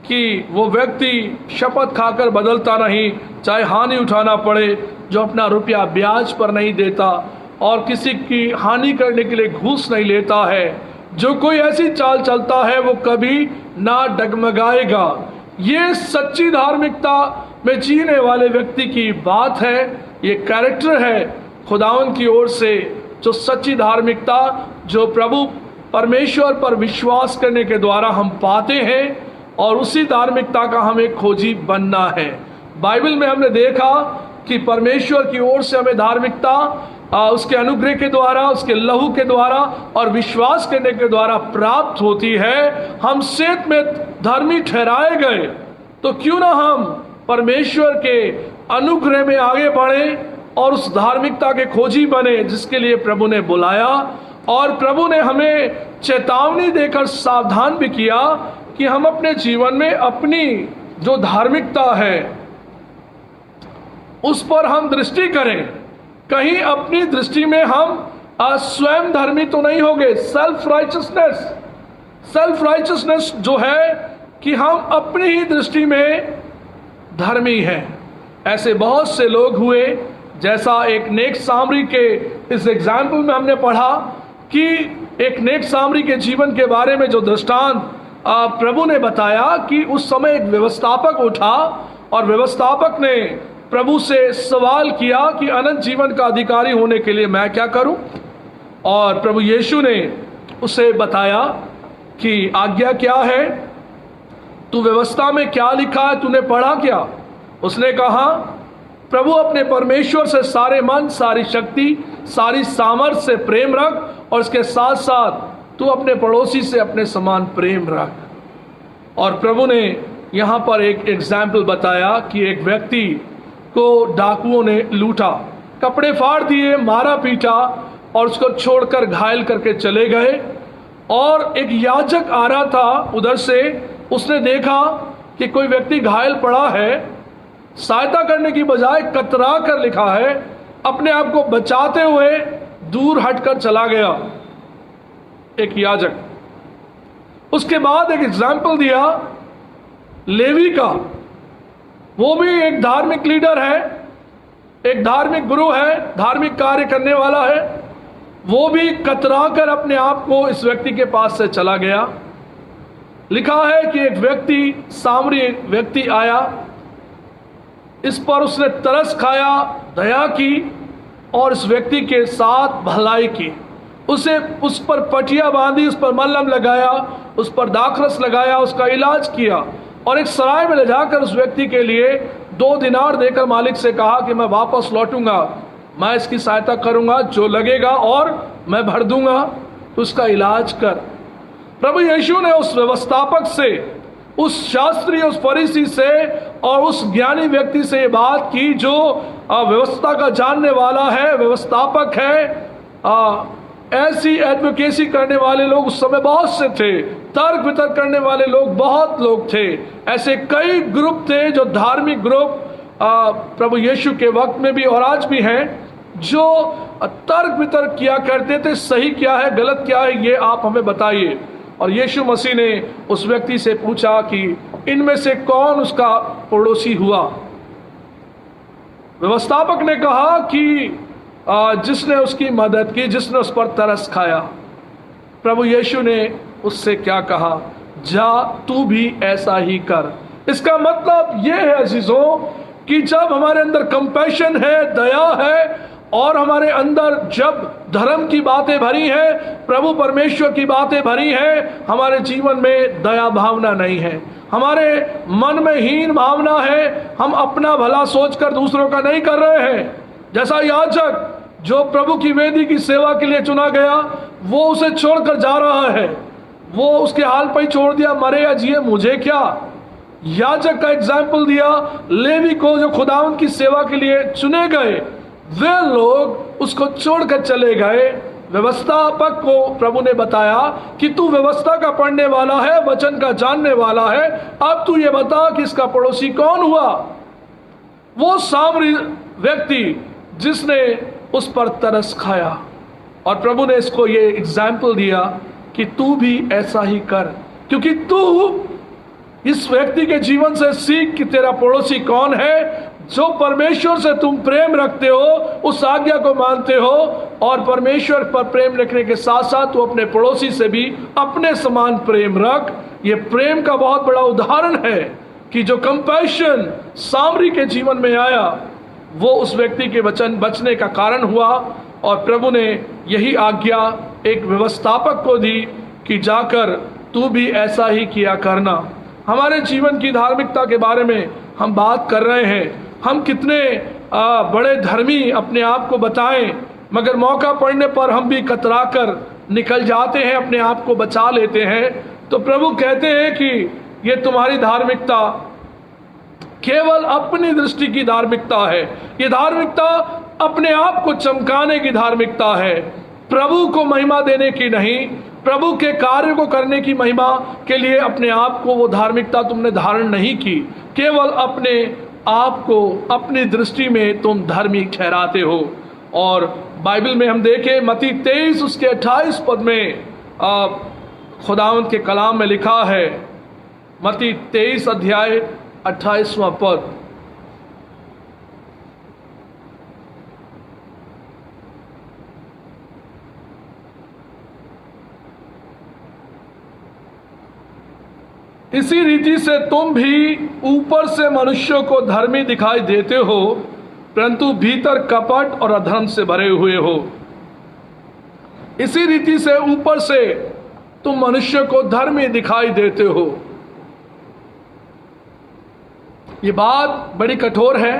कि वो व्यक्ति शपथ खाकर बदलता नहीं चाहे हानि उठाना पड़े, जो अपना रुपया ब्याज पर नहीं देता और किसी की हानि करने के लिए घूस नहीं लेता है। जो कोई ऐसी चाल चलता है वो कभी ना डगमगाएगा। ये सच्ची धार्मिकता में जीने वाले व्यक्ति की बात है, ये कैरेक्टर है खुदावन की ओर से। जो सच्ची धार्मिकता जो प्रभु परमेश्वर पर विश्वास करने के द्वारा हम पाते हैं और उसी धार्मिकता का हमें खोजी बनना है। बाइबल में हमने देखा कि परमेश्वर की ओर से हमें धार्मिकता उसके अनुग्रह के द्वारा, उसके लहू के द्वारा और विश्वास करने के द्वारा प्राप्त होती है। हम सेत में धर्मी ठहराए गए, तो क्यों ना हम परमेश्वर के अनुग्रह में आगे बढ़े और उस धार्मिकता के खोजी बने जिसके लिए प्रभु ने बुलाया। और प्रभु ने हमें चेतावनी देकर सावधान भी किया कि हम अपने जीवन में अपनी जो धार्मिकता है उस पर हम दृष्टि करें। कहीं अपनी दृष्टि में हम स्वयं धर्मी तो नहीं होंगे। सेल्फ राइचसनेस जो है कि हम अपनी ही दृष्टि में धर्मी हैं। ऐसे बहुत से लोग हुए, जैसा एक नेक सामरी के इस एग्जाम्पल में हमने पढ़ा कि एक नेक सामरी के जीवन के बारे में जो दृष्टांत प्रभु ने बताया कि उस समय एक व्यवस्थापक उठा और व्यवस्थापक ने प्रभु से सवाल किया कि अनंत जीवन का अधिकारी होने के लिए मैं क्या करूं। और प्रभु यीशु ने उसे बताया कि आज्ञा क्या है, तू व्यवस्था में क्या लिखा है, तूने पढ़ा क्या। उसने कहा, प्रभु अपने परमेश्वर से सारे मन, सारी शक्ति, सारी सामर्थ्य से प्रेम रख और इसके साथ साथ तू अपने पड़ोसी से अपने समान प्रेम रख। और प्रभु ने यहाँ पर एक एग्जाम्पल बताया कि एक व्यक्ति को डाकुओं ने लूटा, कपड़े फाड़ दिए, मारा पीटा और उसको छोड़कर घायल करके चले गए। और एक याजक आ रहा था उधर से, उसने देखा कि कोई व्यक्ति घायल पड़ा है, सहायता करने की बजाय कतरा कर लिखा है, अपने आप को बचाते हुए दूर हटकर चला गया एक याजक। उसके बाद एक एग्जाम्पल दिया लेवी का। वो भी एक धार्मिक लीडर है, एक धार्मिक गुरु है, धार्मिक कार्य करने वाला है। वो भी कतरा कर अपने आप को इस व्यक्ति के पास से चला गया। लिखा है कि एक व्यक्ति, सामरी व्यक्ति आया, इस पर उसने तरस खाया, दया की और इस व्यक्ति के साथ भलाई की। उसे उस पर पटिया बांधी, उस पर मलहम लगाया, उस पर दाखरस लगाया, उसका इलाज किया और एक सराय में ले जाकर उस व्यक्ति के लिए 2 दिनार देकर मालिक से कहा कि मैं वापस लौटूंगा, मैं इसकी सहायता करूंगा, जो लगेगा और मैं भर दूंगा, तो उसका इलाज कर। प्रभु यीशु ने उस व्यवस्थापक से, उस शास्त्री, उस फरीसी से और उस ज्ञानी व्यक्ति से ये बात की जो व्यवस्था का जानने वाला है, व्यवस्थापक है। ऐसी एडवोकेसी करने वाले लोग उस समय बहुत से थे, तर्क वितर्क करने वाले लोग बहुत लोग थे। ऐसे कई ग्रुप थे जो धार्मिक ग्रुप प्रभु यीशु के वक्त में भी और आज भी हैं, जो तर्क वितर्क किया करते थे, सही क्या है गलत क्या है ये आप हमें बताइए। और यीशु मसीह ने उस व्यक्ति से पूछा कि इनमें से कौन उसका पड़ोसी हुआ। व्यवस्थापक ने कहा कि जिसने उसकी मदद की, जिसने उस पर तरस खाया। प्रभु यीशु ने उससे क्या कहा, जा तू भी ऐसा ही कर। इसका मतलब यह है अजीजों कि जब हमारे अंदर कंपैशन है, दया है और हमारे अंदर जब धर्म की बातें भरी हैं, प्रभु परमेश्वर की बातें भरी हैं, हमारे जीवन में दया भावना नहीं है, हमारे मन में हीन भावना है, हम अपना भला सोचकर दूसरों का नहीं कर रहे हैं। जैसा याजक जो प्रभु की वेदी की सेवा के लिए चुना गया, वो उसे छोड़कर जा रहा है, वो उसके हाल पर ही छोड़ दिया, मरे या जिए मुझे क्या। याजक का एग्जाम्पल दिया, लेवी को जो खुदावन की सेवा के लिए चुने गए, वे लोग उसको छोड़कर चले गए। व्यवस्थापक को प्रभु ने बताया कि तू व्यवस्था का पढ़ने वाला है, वचन का जानने वाला है, अब तू ये बता कि इसका पड़ोसी कौन हुआ। वो सामरी व्यक्ति जिसने उस पर तरस खाया। और प्रभु ने इसको ये एग्जाम्पल दिया कि तू भी ऐसा ही कर, क्योंकि तू इस व्यक्ति के जीवन से सीख कि तेरा पड़ोसी कौन है। जो परमेश्वर से तुम प्रेम रखते हो, उस आज्ञा को मानते हो और परमेश्वर पर प्रेम रखने के साथ साथ तू अपने पड़ोसी से भी अपने समान प्रेम रख। ये प्रेम का बहुत बड़ा उदाहरण है कि जो कंपैशन सामरी के जीवन में आया, वो उस व्यक्ति के वचन बचने का कारण हुआ। और प्रभु ने यही आज्ञा एक व्यवस्थापक को दी कि जाकर तू भी ऐसा ही किया करना। हमारे जीवन की धार्मिकता के बारे में हम बात कर रहे हैं, हम कितने बड़े धर्मी अपने आप को बताएं, मगर मौका पड़ने पर हम भी कतरा कर निकल जाते हैं, अपने आप को बचा लेते हैं। तो प्रभु कहते हैं कि ये तुम्हारी धार्मिकता केवल अपनी दृष्टि की धार्मिकता है। ये धार्मिकता अपने आप को चमकाने की धार्मिकता है, प्रभु को महिमा देने की नहीं। प्रभु के कार्य को करने की महिमा के लिए अपने आप को, वो धार्मिकता तुमने धारण नहीं की। केवल अपने आप को अपनी दृष्टि में तुम धर्मी ठहराते हो। और बाइबल में हम देखें मत्ती 23 उसके 28 पद में खुदावंद के कलाम में लिखा है, मत्ती 23 अध्याय 28वां पद, इसी रीति से तुम भी ऊपर से मनुष्यों को धर्मी दिखाई देते हो, परंतु भीतर कपट और अधर्म से भरे हुए हो। इसी रीति से ऊपर से तुम मनुष्य को धर्मी दिखाई देते हो। ये बात बड़ी कठोर है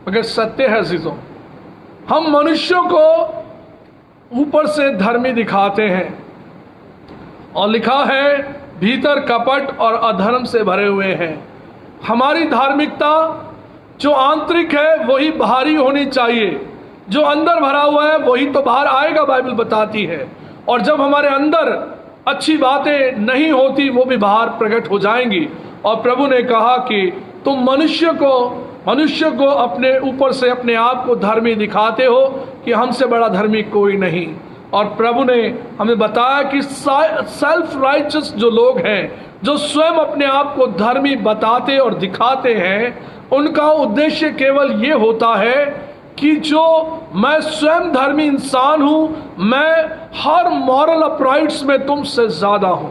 मगर सत्य है अजीजों। हम मनुष्यों को ऊपर से धर्मी दिखाते हैं और लिखा है भीतर कपट और अधर्म से भरे हुए हैं। हमारी धार्मिकता जो आंतरिक है वही बाहरी होनी चाहिए, जो अंदर भरा हुआ है वही तो बाहर आएगा, बाइबल बताती है। और जब हमारे अंदर अच्छी बातें नहीं होती वो भी बाहर प्रकट हो जाएंगी। और प्रभु ने कहा कि तुम मनुष्य को अपने ऊपर से अपने आप को धर्मी दिखाते हो कि हमसे बड़ा धर्मी कोई नहीं। और प्रभु ने हमें बताया कि सेल्फ राइचस जो लोग हैं, जो स्वयं अपने आप को धर्मी बताते और दिखाते हैं, उनका उद्देश्य केवल ये होता है कि जो मैं स्वयं धर्मी इंसान हूं, मैं हर मॉरल अपराइट्स में तुमसे ज्यादा हूं।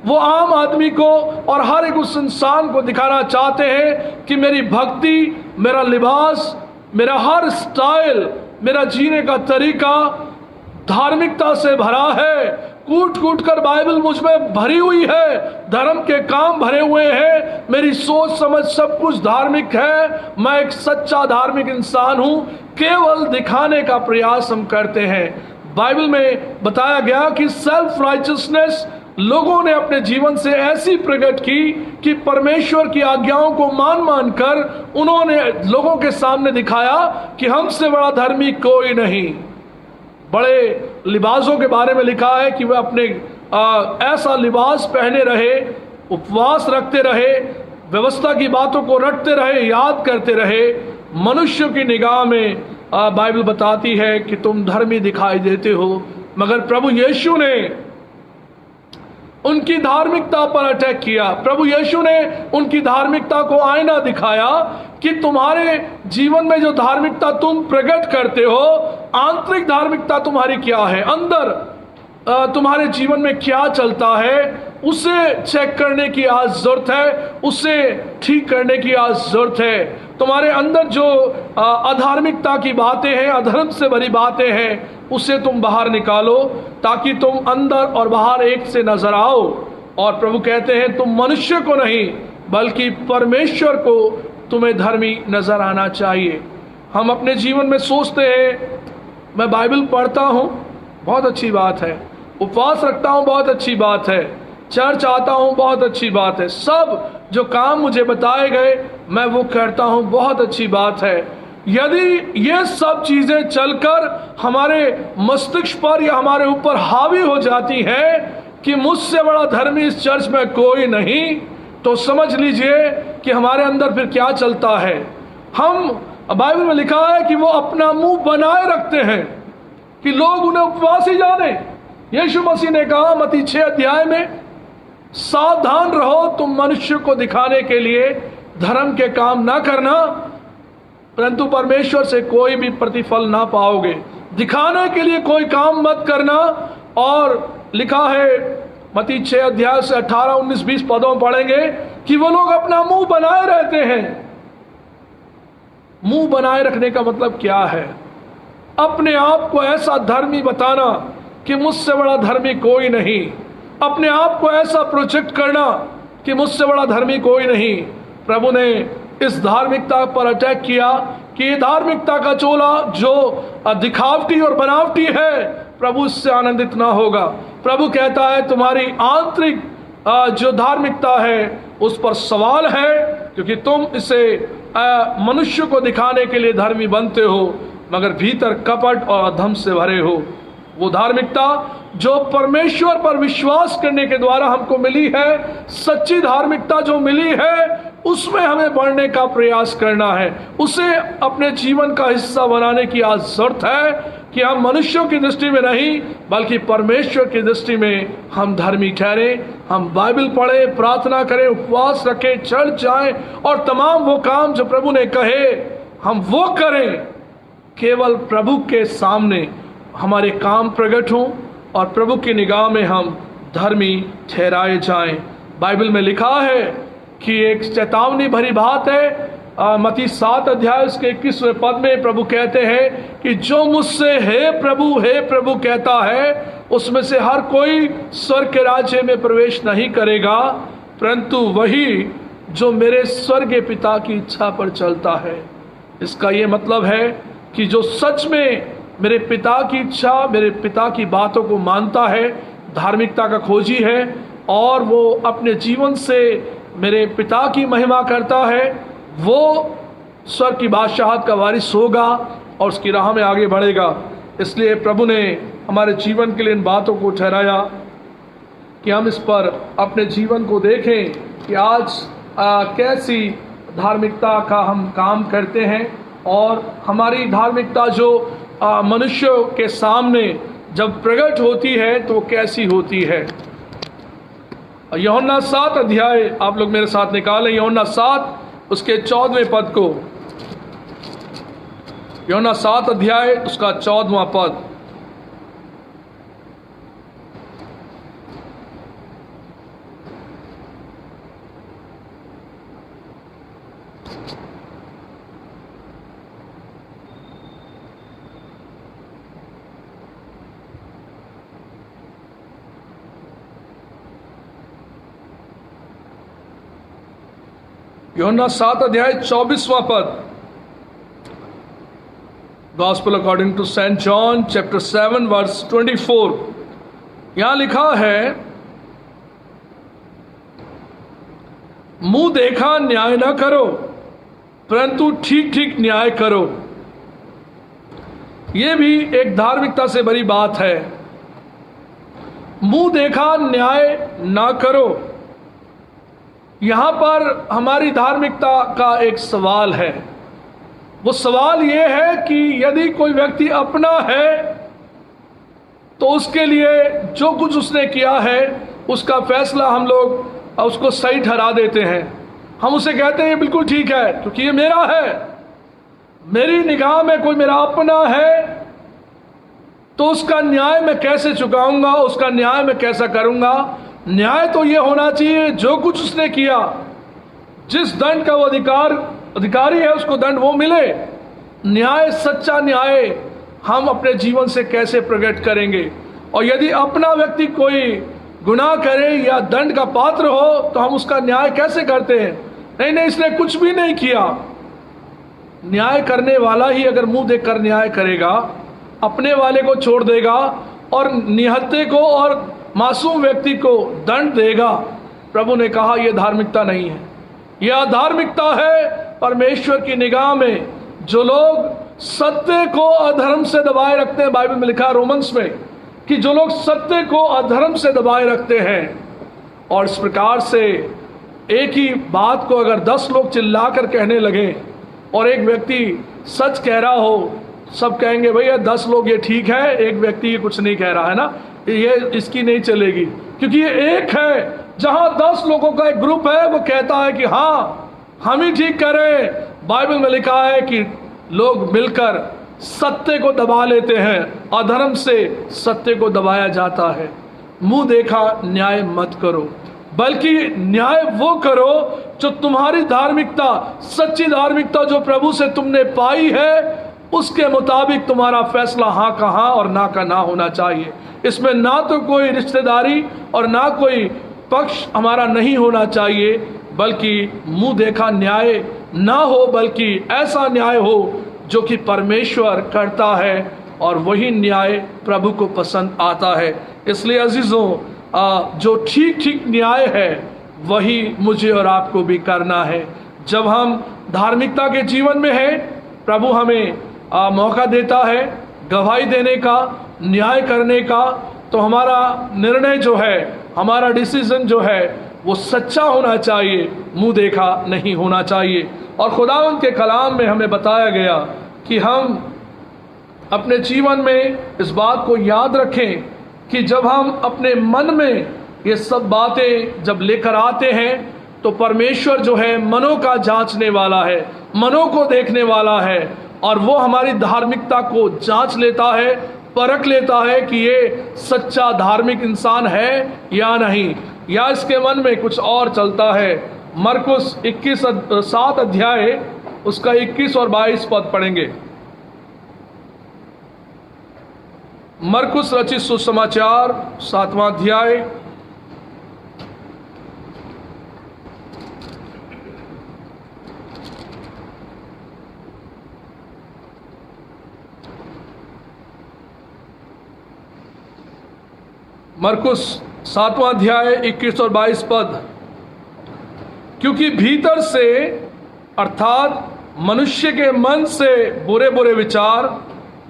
वो आम आदमी को और हर एक उस इंसान को दिखाना चाहते हैं कि मेरी भक्ति, मेरा लिबास, मेरा हर स्टाइल, मेरा जीने का तरीका धार्मिकता से भरा है। कूट कूट कर बाइबल मुझ में भरी हुई है, धर्म के काम भरे हुए हैं, मेरी सोच समझ सब कुछ धार्मिक है, मैं एक सच्चा धार्मिक इंसान हूं। केवल दिखाने का प्रयास हम करते हैं। बाइबल में बताया गया कि सेल्फ राइचसनेस लोगों ने अपने जीवन से ऐसी प्रकट की कि परमेश्वर की आज्ञाओं को मान कर उन्होंने लोगों के सामने दिखाया कि हमसे बड़ा धर्मी कोई नहीं। बड़े लिबासों के बारे में लिखा है कि वे अपने ऐसा लिबास पहने रहे, उपवास रखते रहे, व्यवस्था की बातों को रटते रहे, याद करते रहे। मनुष्य की निगाह में बाइबल बताती है कि तुम धर्मी दिखाई देते हो, मगर प्रभु यीशु ने उनकी धार्मिकता पर अटैक किया। प्रभु यीशु ने उनकी धार्मिकता को आईना दिखाया कि तुम्हारे जीवन में जो धार्मिकता तुम प्रकट करते हो, आंतरिक धार्मिकता तुम्हारी क्या है, अंदर तुम्हारे जीवन में क्या चलता है, उसे चेक करने की आज जरूरत है, उसे ठीक करने की आज जरूरत है। तुम्हारे अंदर जो अधार्मिकता की बातें हैं, अधर्म से भरी बातें हैं, उसे तुम बाहर निकालो ताकि तुम अंदर और बाहर एक से नजर आओ। और प्रभु कहते हैं तुम मनुष्य को नहीं बल्कि परमेश्वर को तुम्हें धर्मी नजर आना चाहिए। हम अपने जीवन में सोचते हैं मैं बाइबल पढ़ता हूँ, बहुत अच्छी बात है, उपवास रखता हूँ, बहुत अच्छी बात है, चर्च आता हूँ, बहुत अच्छी बात है, सब जो काम मुझे बताए गए मैं वो करता हूँ, बहुत अच्छी बात है। यदि ये सब चीजें चलकर हमारे मस्तिष्क पर या हमारे ऊपर हावी हो जाती है कि मुझसे बड़ा धर्मी इस चर्च में कोई नहीं, तो समझ लीजिए कि हमारे अंदर फिर क्या चलता है। हम बाइबल में लिखा है कि वो अपना मुंह बनाए रखते हैं कि लोग उन्हें उपवासी जाने। यीशु मसीह ने कहा मत्ती 6 अध्याय में, सावधान रहो तुम मनुष्य को दिखाने के लिए धर्म के काम ना करना, परंतु परमेश्वर से कोई भी प्रतिफल ना पाओगे। दिखाने के लिए कोई काम मत करना। और लिखा है मत्ती 6 अध्याय से 18, 19, 20 पदों में पढ़ेंगे कि वो लोग अपना मुंह बनाए रहते हैं। मुंह बनाए रखने का मतलब क्या है? अपने आप को ऐसा धर्मी बताना कि मुझसे बड़ा धर्मी कोई नहीं, अपने आप को ऐसा प्रोजेक्ट करना कि मुझसे बड़ा धर्मी कोई नहीं। प्रभु ने इस धार्मिकता पर अटैक किया कि ये धार्मिकता का चोला जो दिखावटी और बनावटी है, प्रभु इससे आनंदित ना होगा। प्रभु कहता है तुम्हारी आंतरिक जो धार्मिकता है उस पर सवाल है, क्योंकि तुम इसे मनुष्य को दिखाने के लिए धर्मी बनते हो, मगर भीतर कपट और अधर्म से भरे हो। वो धार्मिकता जो परमेश्वर पर विश्वास करने के द्वारा हमको मिली है, सच्ची धार्मिकता जो मिली है, उसमें हमें बढ़ने का प्रयास करना है, उसे अपने जीवन का हिस्सा बनाने की आज जरूरत है कि हम मनुष्यों की दृष्टि में नहीं बल्कि परमेश्वर की दृष्टि में हम धर्मी ठहरे। हम बाइबल पढ़ें, प्रार्थना करें, उपवास रखें, चर्च जाएं और तमाम वो काम जो प्रभु ने कहे हम वो करें। केवल प्रभु के सामने हमारे काम प्रकट हों और प्रभु की निगाह में हम धर्मी ठहराए जाएं। बाइबल में लिखा है कि एक चेतावनी भरी बात है। मत्ती 7 अध्याय उसके 21वें पद में प्रभु कहते हैं कि जो मुझसे हे प्रभु कहता है, उसमें से हर कोई स्वर्ग के राज्य में प्रवेश नहीं करेगा, परंतु वही जो मेरे स्वर्गीय पिता की इच्छा पर चलता है। इसका ये मतलब है कि जो सच में मेरे पिता की इच्छा, मेरे पिता की बातों को मानता है, धार्मिकता का खोजी है और वो अपने जीवन से मेरे पिता की महिमा करता है, वो स्वर्ग की बादशाहत का वारिस होगा और उसकी राह में आगे बढ़ेगा। इसलिए प्रभु ने हमारे जीवन के लिए इन बातों को ठहराया कि हम इस पर अपने जीवन को देखें कि आज कैसी धार्मिकता का हम काम करते हैं और हमारी धार्मिकता जो मनुष्यों के सामने जब प्रकट होती है तो कैसी होती है। यूहन्ना 7 अध्याय आप लोग मेरे साथ निकालें, यूहन्ना 7 उसके 14वें पद को। यूहन्ना 7 अध्याय उसका 14वां पद। यूहन्ना 7 अध्याय 24वां पद। Gospel according to Saint John chapter 7 verse 24। यहां लिखा है, मुंह देखा न्याय न करो, परंतु ठीक ठीक न्याय करो। यह भी एक धार्मिकता से बड़ी बात है। मुंह देखा न्याय ना करो। यहां पर हमारी धार्मिकता का एक सवाल है। वो सवाल ये है कि यदि कोई व्यक्ति अपना है तो उसके लिए जो कुछ उसने किया है उसका फैसला हम लोग उसको सही ठहरा देते हैं। हम उसे कहते हैं ये बिल्कुल ठीक है क्योंकि ये मेरा है। मेरी निगाह में कोई मेरा अपना है तो उसका न्याय मैं कैसे चुकाऊंगा, उसका न्याय मैं कैसा करूंगा। न्याय तो ये होना चाहिए जो कुछ उसने किया, जिस दंड का वो अधिकारी है उसको दंड वो मिले। न्याय, सच्चा न्याय हम अपने जीवन से कैसे प्रकट करेंगे। और यदि अपना व्यक्ति कोई गुनाह करे या दंड का पात्र हो तो हम उसका न्याय कैसे करते हैं। नहीं, इसने कुछ भी नहीं किया। न्याय करने वाला ही अगर मुंह देखकर न्याय करेगा, अपने वाले को छोड़ देगा और निहत्थे को और मासूम व्यक्ति को दंड देगा, प्रभु ने कहा यह धार्मिकता नहीं है। यह अधार्मिकता है परमेश्वर की निगाह में। जो लोग सत्य को अधर्म से दबाए रखते हैं, बाइबल में लिखा है रोमन्स में कि जो लोग सत्य को अधर्म से दबाए रखते हैं और इस प्रकार से एक ही बात को अगर 10 लोग चिल्लाकर कहने लगे और एक व्यक्ति सच कह रहा हो, सब कहेंगे भैया 10 लोग ये ठीक है, एक व्यक्ति ये कुछ नहीं कह रहा है ना, ये इसकी नहीं चलेगी। क्योंकि ये एक है, जहां 10 लोगों का एक ग्रुप है वो कहता है कि हाँ हम ही ठीक करें। बाइबल में लिखा है कि लोग मिलकर सत्य को दबा लेते हैं, अधर्म से सत्य को दबाया जाता है। मुंह देखा न्याय मत करो, बल्कि न्याय वो करो जो तुम्हारी धार्मिकता, सच्ची धार्मिकता जो प्रभु से तुमने पाई है, उसके मुताबिक तुम्हारा फैसला हाँ का हाँ और ना का ना होना चाहिए। इसमें ना तो कोई रिश्तेदारी और ना कोई पक्ष हमारा नहीं होना चाहिए, बल्कि मुंह देखा न्याय ना हो, बल्कि ऐसा न्याय हो जो कि परमेश्वर करता है, और वही न्याय प्रभु को पसंद आता है। इसलिए अजीजों, जो ठीक ठीक न्याय है वही मुझे और आपको भी करना है। जब हम धार्मिकता के जीवन में हैं, प्रभु हमें मौका देता है गवाही देने का, न्याय करने का, तो हमारा निर्णय जो है, हमारा डिसीजन जो है वो सच्चा होना चाहिए, मुंह देखा नहीं होना चाहिए। और खुदावंद के कलाम में हमें बताया गया कि हम अपने जीवन में इस बात को याद रखें कि जब हम अपने मन में ये सब बातें जब लेकर आते हैं, तो परमेश्वर जो है मनों का जांचने वाला है, मनों को देखने वाला है, और वो हमारी धार्मिकता को जांच लेता है, परख लेता है कि ये सच्चा धार्मिक इंसान है या नहीं, या इसके मन में कुछ और चलता है। मरकुस 7 अध्याय उसका 21 और 22 पद पढ़ेंगे। मरकुस रचित सुसमाचार 7वां अध्याय मरकुस 7वां अध्याय 21 और 22 पद। क्योंकि भीतर से अर्थात मनुष्य के मन से बुरे बुरे विचार,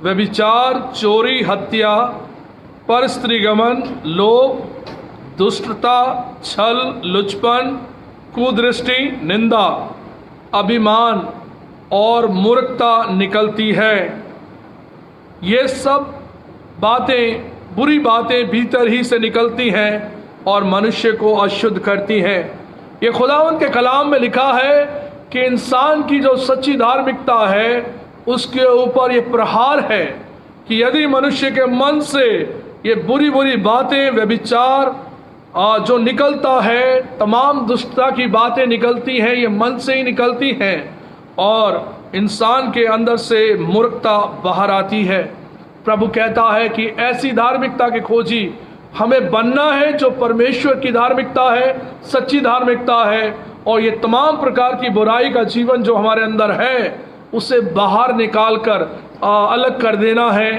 व्यभिचार, चोरी, हत्या, परस्त्रीगमन, लोभ, दुष्टता, छल, लुचपन, कुदृष्टि, निंदा, अभिमान और मूर्खता निकलती है। ये सब बातें, बुरी बातें भीतर ही से निकलती हैं और मनुष्य को अशुद्ध करती हैं। ये खुदावंद के कलाम में लिखा है कि इंसान की जो सच्ची धार्मिकता है उसके ऊपर ये प्रहार है कि यदि मनुष्य के मन से ये बुरी बुरी बातें, व्यभिचार जो निकलता है, तमाम दुष्टता की बातें निकलती हैं, ये मन से ही निकलती हैं, और इंसान के अंदर से मूर्खता बाहर आती है। प्रभु कहता है कि ऐसी धार्मिकता के खोजी हमें बनना है जो परमेश्वर की धार्मिकता है, सच्ची धार्मिकता है, और ये तमाम प्रकार की बुराई का जीवन जो हमारे अंदर है उसे बाहर निकाल कर अलग कर देना है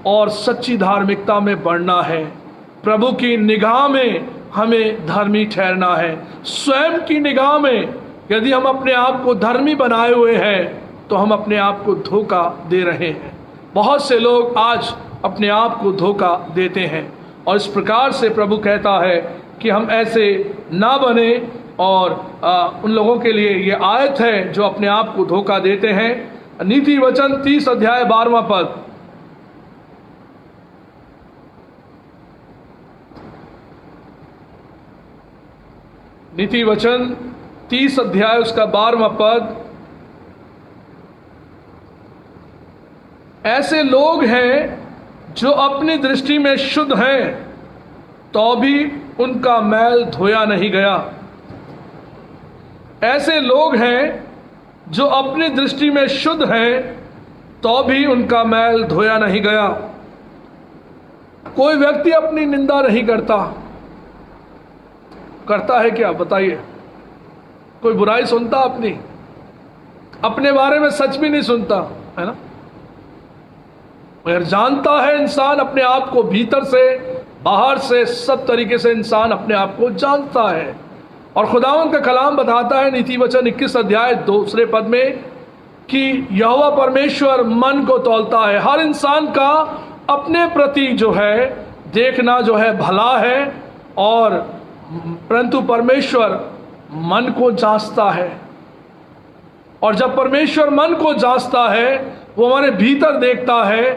और सच्ची धार्मिकता में बढ़ना है। प्रभु की निगाह में हमें धर्मी ठहरना है। स्वयं की निगाह में यदि हम अपने आप को धर्मी बनाए हुए हैं तो हम अपने आप को धोखा दे रहे हैं। बहुत से लोग आज अपने आप को धोखा देते हैं, और इस प्रकार से प्रभु कहता है कि हम ऐसे ना बने, और उन लोगों के लिए ये आयत है जो अपने आप को धोखा देते हैं। नीति वचन 30 अध्याय 12वां पद। नीति वचन 30 अध्याय उसका 12वां पद। ऐसे लोग हैं जो अपनी दृष्टि में शुद्ध हैं तो भी उनका मैल धोया नहीं गया। ऐसे लोग हैं जो अपनी दृष्टि में शुद्ध हैं तो भी उनका मैल धोया नहीं गया। कोई व्यक्ति अपनी निंदा नहीं करता है क्या? बताइए। कोई बुराई सुनता अपने बारे में सच भी नहीं सुनता, है ना? मगर जानता है इंसान अपने आप को, भीतर से बाहर से सब तरीके से इंसान अपने आप को जानता है। और खुदावंद का कलाम बताता है नीति वचन 21 अध्याय 2 पद में कि यहोवा परमेश्वर मन को तौलता है। हर इंसान का अपने प्रति जो है देखना जो है भला है, और परंतु परमेश्वर मन को जांचता है। और जब परमेश्वर मन को जांचता है, वो हमारे भीतर देखता है,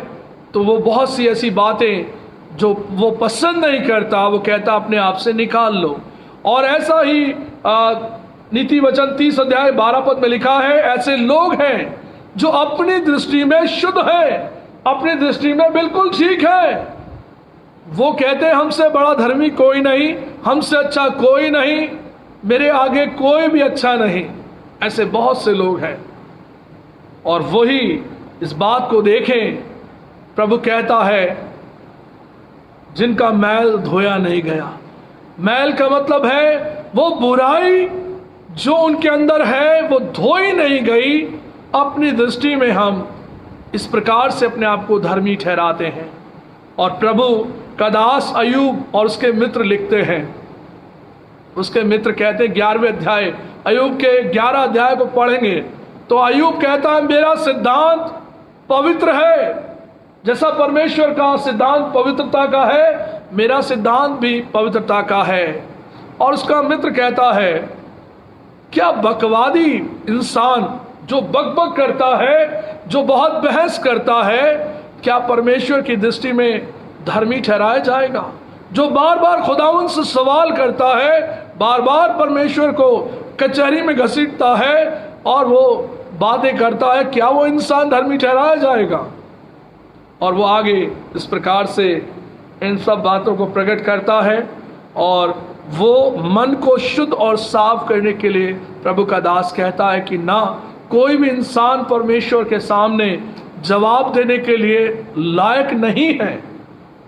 तो वो बहुत सी ऐसी बातें जो वो पसंद नहीं करता, वो कहता अपने आप से निकाल लो। और ऐसा ही नीति वचन 30 अध्याय 12 पद में लिखा है, ऐसे लोग हैं जो अपनी दृष्टि में शुद्ध है, अपनी दृष्टि में बिल्कुल ठीक है। वो कहते हैं हमसे बड़ा धर्मी कोई नहीं, हमसे अच्छा कोई नहीं, मेरे आगे कोई भी अच्छा नहीं। ऐसे बहुत से लोग हैं। और वही इस बात को देखें, प्रभु कहता है जिनका मैल धोया नहीं गया। मैल का मतलब है वो बुराई जो उनके अंदर है वो धोई नहीं गई, अपनी दृष्टि में हम इस प्रकार से अपने आप को धर्मी ठहराते हैं। और प्रभु का दास अय्यूब और उसके मित्र लिखते हैं, उसके मित्र कहते हैं 11वें अध्याय, अय्यूब के 11 अध्याय को पढ़ेंगे तो अय्यूब कहता है मेरा सिद्धांत पवित्र है, जैसा परमेश्वर का सिद्धांत पवित्रता का है, मेरा सिद्धांत भी पवित्रता का है। और उसका मित्र कहता है क्या बकवादी इंसान जो बकबक करता है, जो बहुत बहस करता है, क्या परमेश्वर की दृष्टि में धर्मी ठहराया जाएगा? जो बार बार खुदावंद से सवाल करता है, बार बार परमेश्वर को कचहरी में घसीटता है और वो बातें करता है, क्या वो इंसान धर्मी ठहराया जाएगा? और वो आगे इस प्रकार से इन सब बातों को प्रकट करता है और वो मन को शुद्ध और साफ करने के लिए प्रभु का दास कहता है कि ना कोई भी इंसान परमेश्वर के सामने जवाब देने के लिए लायक नहीं है।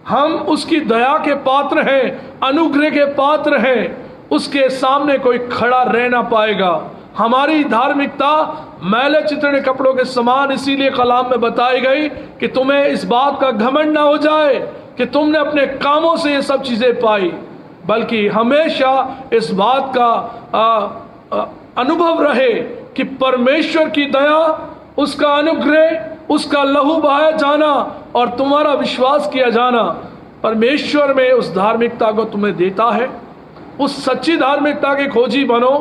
हम उसकी दया के पात्र हैं, अनुग्रह के पात्र हैं, उसके सामने कोई खड़ा रह ना पाएगा। हमारी धार्मिकता मैले चितने कपड़ों के समान इसीलिए कलाम में बताई गई कि तुम्हें इस बात का घमंड ना हो जाए कि तुमने अपने कामों से ये सब चीजें पाई, बल्कि हमेशा इस बात का अनुभव रहे कि परमेश्वर की दया, उसका अनुग्रह, उसका लहू बहाया जाना और तुम्हारा विश्वास किया जाना परमेश्वर में उस धार्मिकता को तुम्हें देता है। उस सच्ची धार्मिकता के खोजी बनो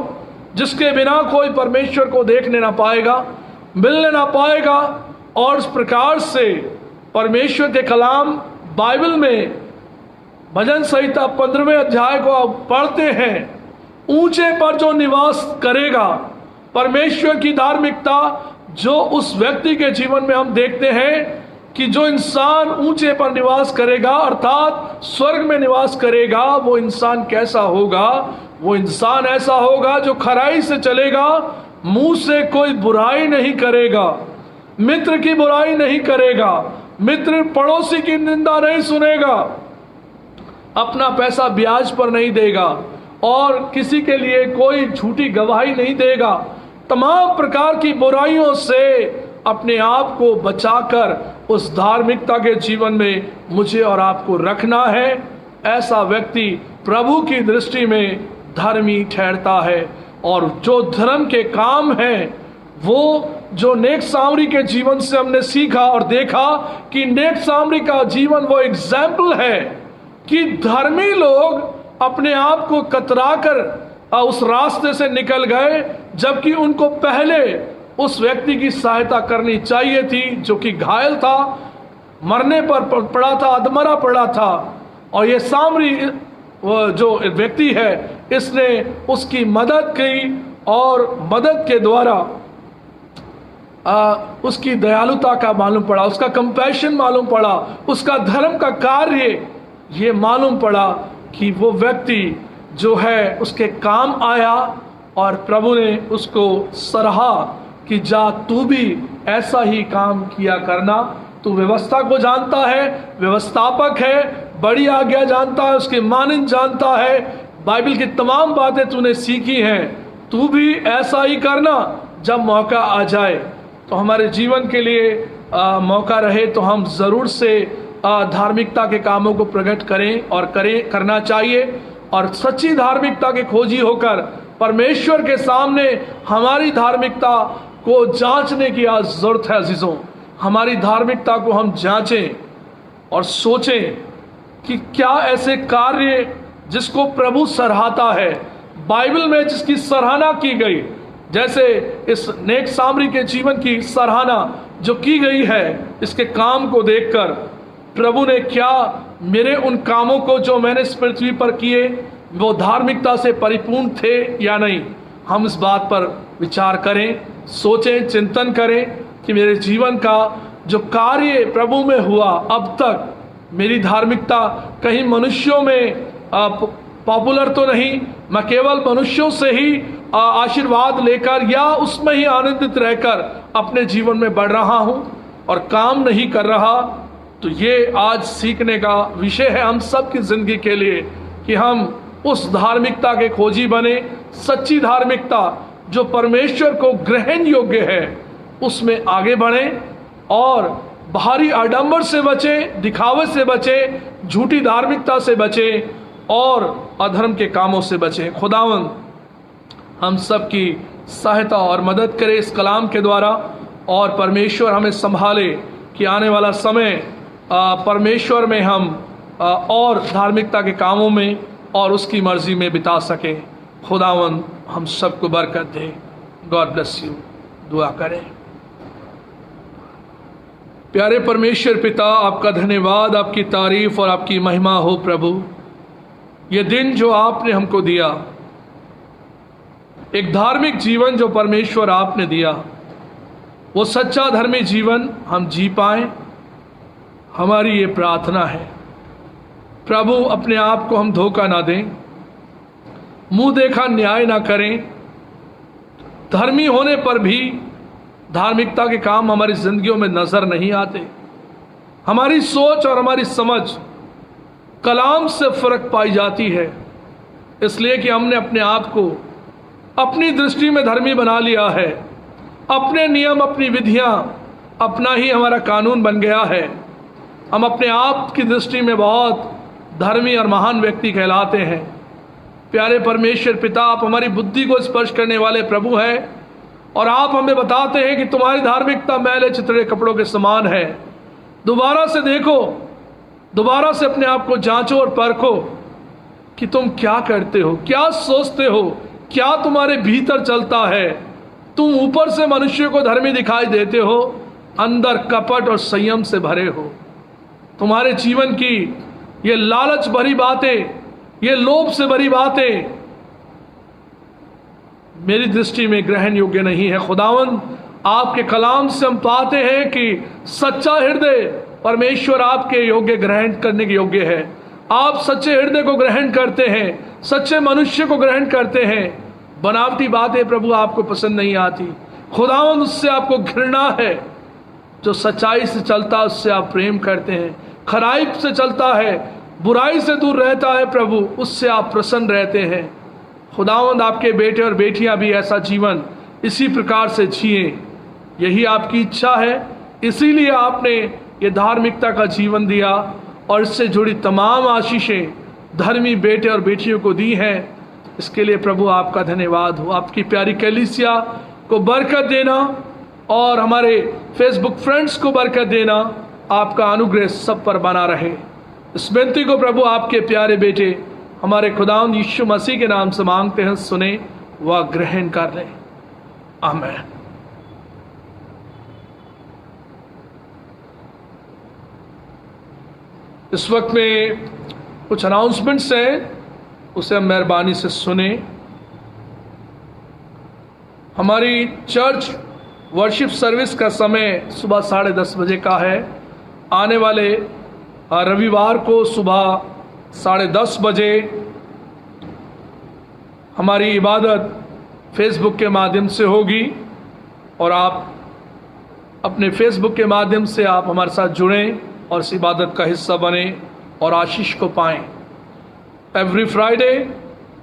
जिसके बिना कोई परमेश्वर को देखने ना पाएगा, मिलने ना पाएगा। और इस प्रकार से परमेश्वर के कलाम बाइबल में भजन संहिता 15वें अध्याय को आप पढ़ते हैं, ऊंचे पर जो निवास करेगा, परमेश्वर की धार्मिकता जो उस व्यक्ति के जीवन में हम देखते हैं कि जो इंसान ऊंचे पर निवास करेगा अर्थात स्वर्ग में निवास करेगा, वो इंसान कैसा होगा? वो इंसान ऐसा होगा जो खराई से चलेगा, मुंह से कोई बुराई नहीं करेगा, मित्र की बुराई नहीं करेगा, मित्र पड़ोसी की निंदा नहीं सुनेगा, अपना पैसा ब्याज पर नहीं देगा और किसी के लिए कोई झूठी गवाही नहीं देगा। तमाम प्रकार की बुराइयों से अपने आप को बचाकर उस धार्मिकता के जीवन में मुझे और आपको रखना है। ऐसा व्यक्ति प्रभु की दृष्टि में धर्मी ठहरता है। और जो धर्म के काम हैं, वो जो नेक सामरी के जीवन से हमने सीखा और देखा कि नेक सामरी का जीवन वो एग्जाम्पल है कि धर्मी लोग अपने आप को कतराकर उस रास्ते से निकल गए, जबकि उनको पहले उस व्यक्ति की सहायता करनी चाहिए थी जो कि घायल था, मरने पर पड़ा था, अधमरा पड़ा था। और ये सामरी जो व्यक्ति है, इसने उसकी मदद की और मदद के द्वारा उसकी दयालुता का मालूम पड़ा, उसका कंपैशन मालूम पड़ा, उसका धर्म का कार्य ये मालूम पड़ा कि वो व्यक्ति जो है उसके काम आया और प्रभु ने उसको सराहा कि जा तू भी ऐसा ही काम किया करना, तू व्यवस्था को जानता है, व्यवस्थापक है, बड़ी आज्ञा जानता है, उसके मानन जानता है, बाइबल की तमाम बातें तूने सीखी हैं, तू भी ऐसा ही करना जब मौका आ जाए। तो हमारे जीवन के लिए मौका रहे तो हम ज़रूर से धार्मिकता के कामों को प्रकट करें और करना चाहिए। और सच्ची धार्मिकता के खोजी होकर परमेश्वर के सामने हमारी धार्मिकता को जांचने की आज जरूरत है। अजीजों, हमारी धार्मिकता को हम जांचें और सोचें कि क्या ऐसे कार्य जिसको प्रभु सराहता है, बाइबल में जिसकी सराहना की गई, जैसे इस नेक सामरी के जीवन की सराहना जो की गई है, इसके काम को देखकर प्रभु ने क्या मेरे उन कामों को जो मैंने इस पृथ्वी पर किए वो धार्मिकता से परिपूर्ण थे या नहीं। हम इस बात पर विचार करें, सोचें, चिंतन करें कि मेरे जीवन का जो कार्य प्रभु में हुआ अब तक, मेरी धार्मिकता कहीं मनुष्यों में पॉपुलर तो नहीं, मैं केवल मनुष्यों से ही आशीर्वाद लेकर या उसमें ही आनंदित रहकर अपने जीवन में बढ़ रहा हूं और काम नहीं कर रहा। तो ये आज सीखने का विषय है हम सब की जिंदगी के लिए कि हम उस धार्मिकता के खोजी बने, सच्ची धार्मिकता जो परमेश्वर को ग्रहण योग्य है उसमें आगे बढ़ें और बाहरी आडंबर से बचें, दिखावे से बचें, झूठी धार्मिकता से बचें और अधर्म के कामों से बचें। खुदावंद हम सब की सहायता और मदद करे इस कलाम के द्वारा, और परमेश्वर हमें संभाले कि आने वाला समय परमेश्वर में हम और धार्मिकता के कामों में और उसकी मर्जी में बिता सकें। खुदावंद हम सबको बरकत दे। God bless you. दुआ करें। प्यारे परमेश्वर पिता, आपका धन्यवाद, आपकी तारीफ और आपकी महिमा हो प्रभु। ये दिन जो आपने हमको दिया, एक धार्मिक जीवन जो परमेश्वर आपने दिया, वो सच्चा धर्मी जीवन हम जी पाएं, हमारी ये प्रार्थना है प्रभु। अपने आप को हम धोखा ना दें, मुंह देखा न्याय ना करें। धर्मी होने पर भी धार्मिकता के काम हमारी जिंदगियों में नजर नहीं आते। हमारी सोच और हमारी समझ कलाम से फर्क पाई जाती है, इसलिए कि हमने अपने आप को अपनी दृष्टि में धर्मी बना लिया है। अपने नियम, अपनी विधियां अपना ही हमारा कानून बन गया है। हम अपने आप की दृष्टि में बहुत धर्मी और महान व्यक्ति कहलाते हैं। प्यारे परमेश्वर पिता, आप हमारी बुद्धि को स्पर्श करने वाले प्रभु हैं और आप हमें बताते हैं कि तुम्हारी धार्मिकता मैले चितड़े कपड़ों के समान है। दोबारा से देखो, दोबारा से अपने आप को जांचो और परखो कि तुम क्या करते हो, क्या सोचते हो, क्या तुम्हारे भीतर चलता है। तुम ऊपर से मनुष्य को धर्मी दिखाई देते हो, अंदर कपट और संयम से भरे हो। तुम्हारे जीवन की ये लालच भरी बातें, ये लोभ से भरी बातें मेरी दृष्टि में ग्रहण योग्य नहीं है। खुदावंद, आपके कलाम से हम पाते हैं कि सच्चा हृदय परमेश्वर आपके योग्य ग्रहण करने के योग्य है। आप सच्चे हृदय को ग्रहण करते हैं, सच्चे मनुष्य को ग्रहण करते हैं। बनावटी बातें प्रभु आपको पसंद नहीं आती। खुदावंद, उससे आपको घृणा है। जो सच्चाई से चलता है उससे आप प्रेम करते हैं। खराई से चलता है, बुराई से दूर रहता है प्रभु, उससे आप प्रसन्न रहते हैं। खुदावंद, आपके बेटे और बेटियां भी ऐसा जीवन इसी प्रकार से जिए, यही आपकी इच्छा है। इसीलिए आपने ये धार्मिकता का जीवन दिया और इससे जुड़ी तमाम आशीषें धर्मी बेटे और बेटियों को दी हैं। इसके लिए प्रभु आपका धन्यवाद हो। आपकी प्यारी कलीसिया को बरकत देना और हमारे फेसबुक फ्रेंड्स को बरकत देना, आपका अनुग्रह सब पर बना रहे। इस विनती को प्रभु आपके प्यारे बेटे हमारे खुदावंद यीशु मसीह के नाम से मांगते हैं, सुने व ग्रहण कर लें। आमीन। इस वक्त में कुछ अनाउंसमेंट्स हैं, उसे हम मेहरबानी से सुने। हमारी चर्च वर्शिप सर्विस का समय सुबह 10:30 बजे का है। आने वाले रविवार को सुबह 10:30 बजे हमारी इबादत फेसबुक के माध्यम से होगी और आप अपने फेसबुक के माध्यम से आप हमारे साथ जुड़ें और इस इबादत का हिस्सा बने और आशीष को पाएं। एवरी फ्राइडे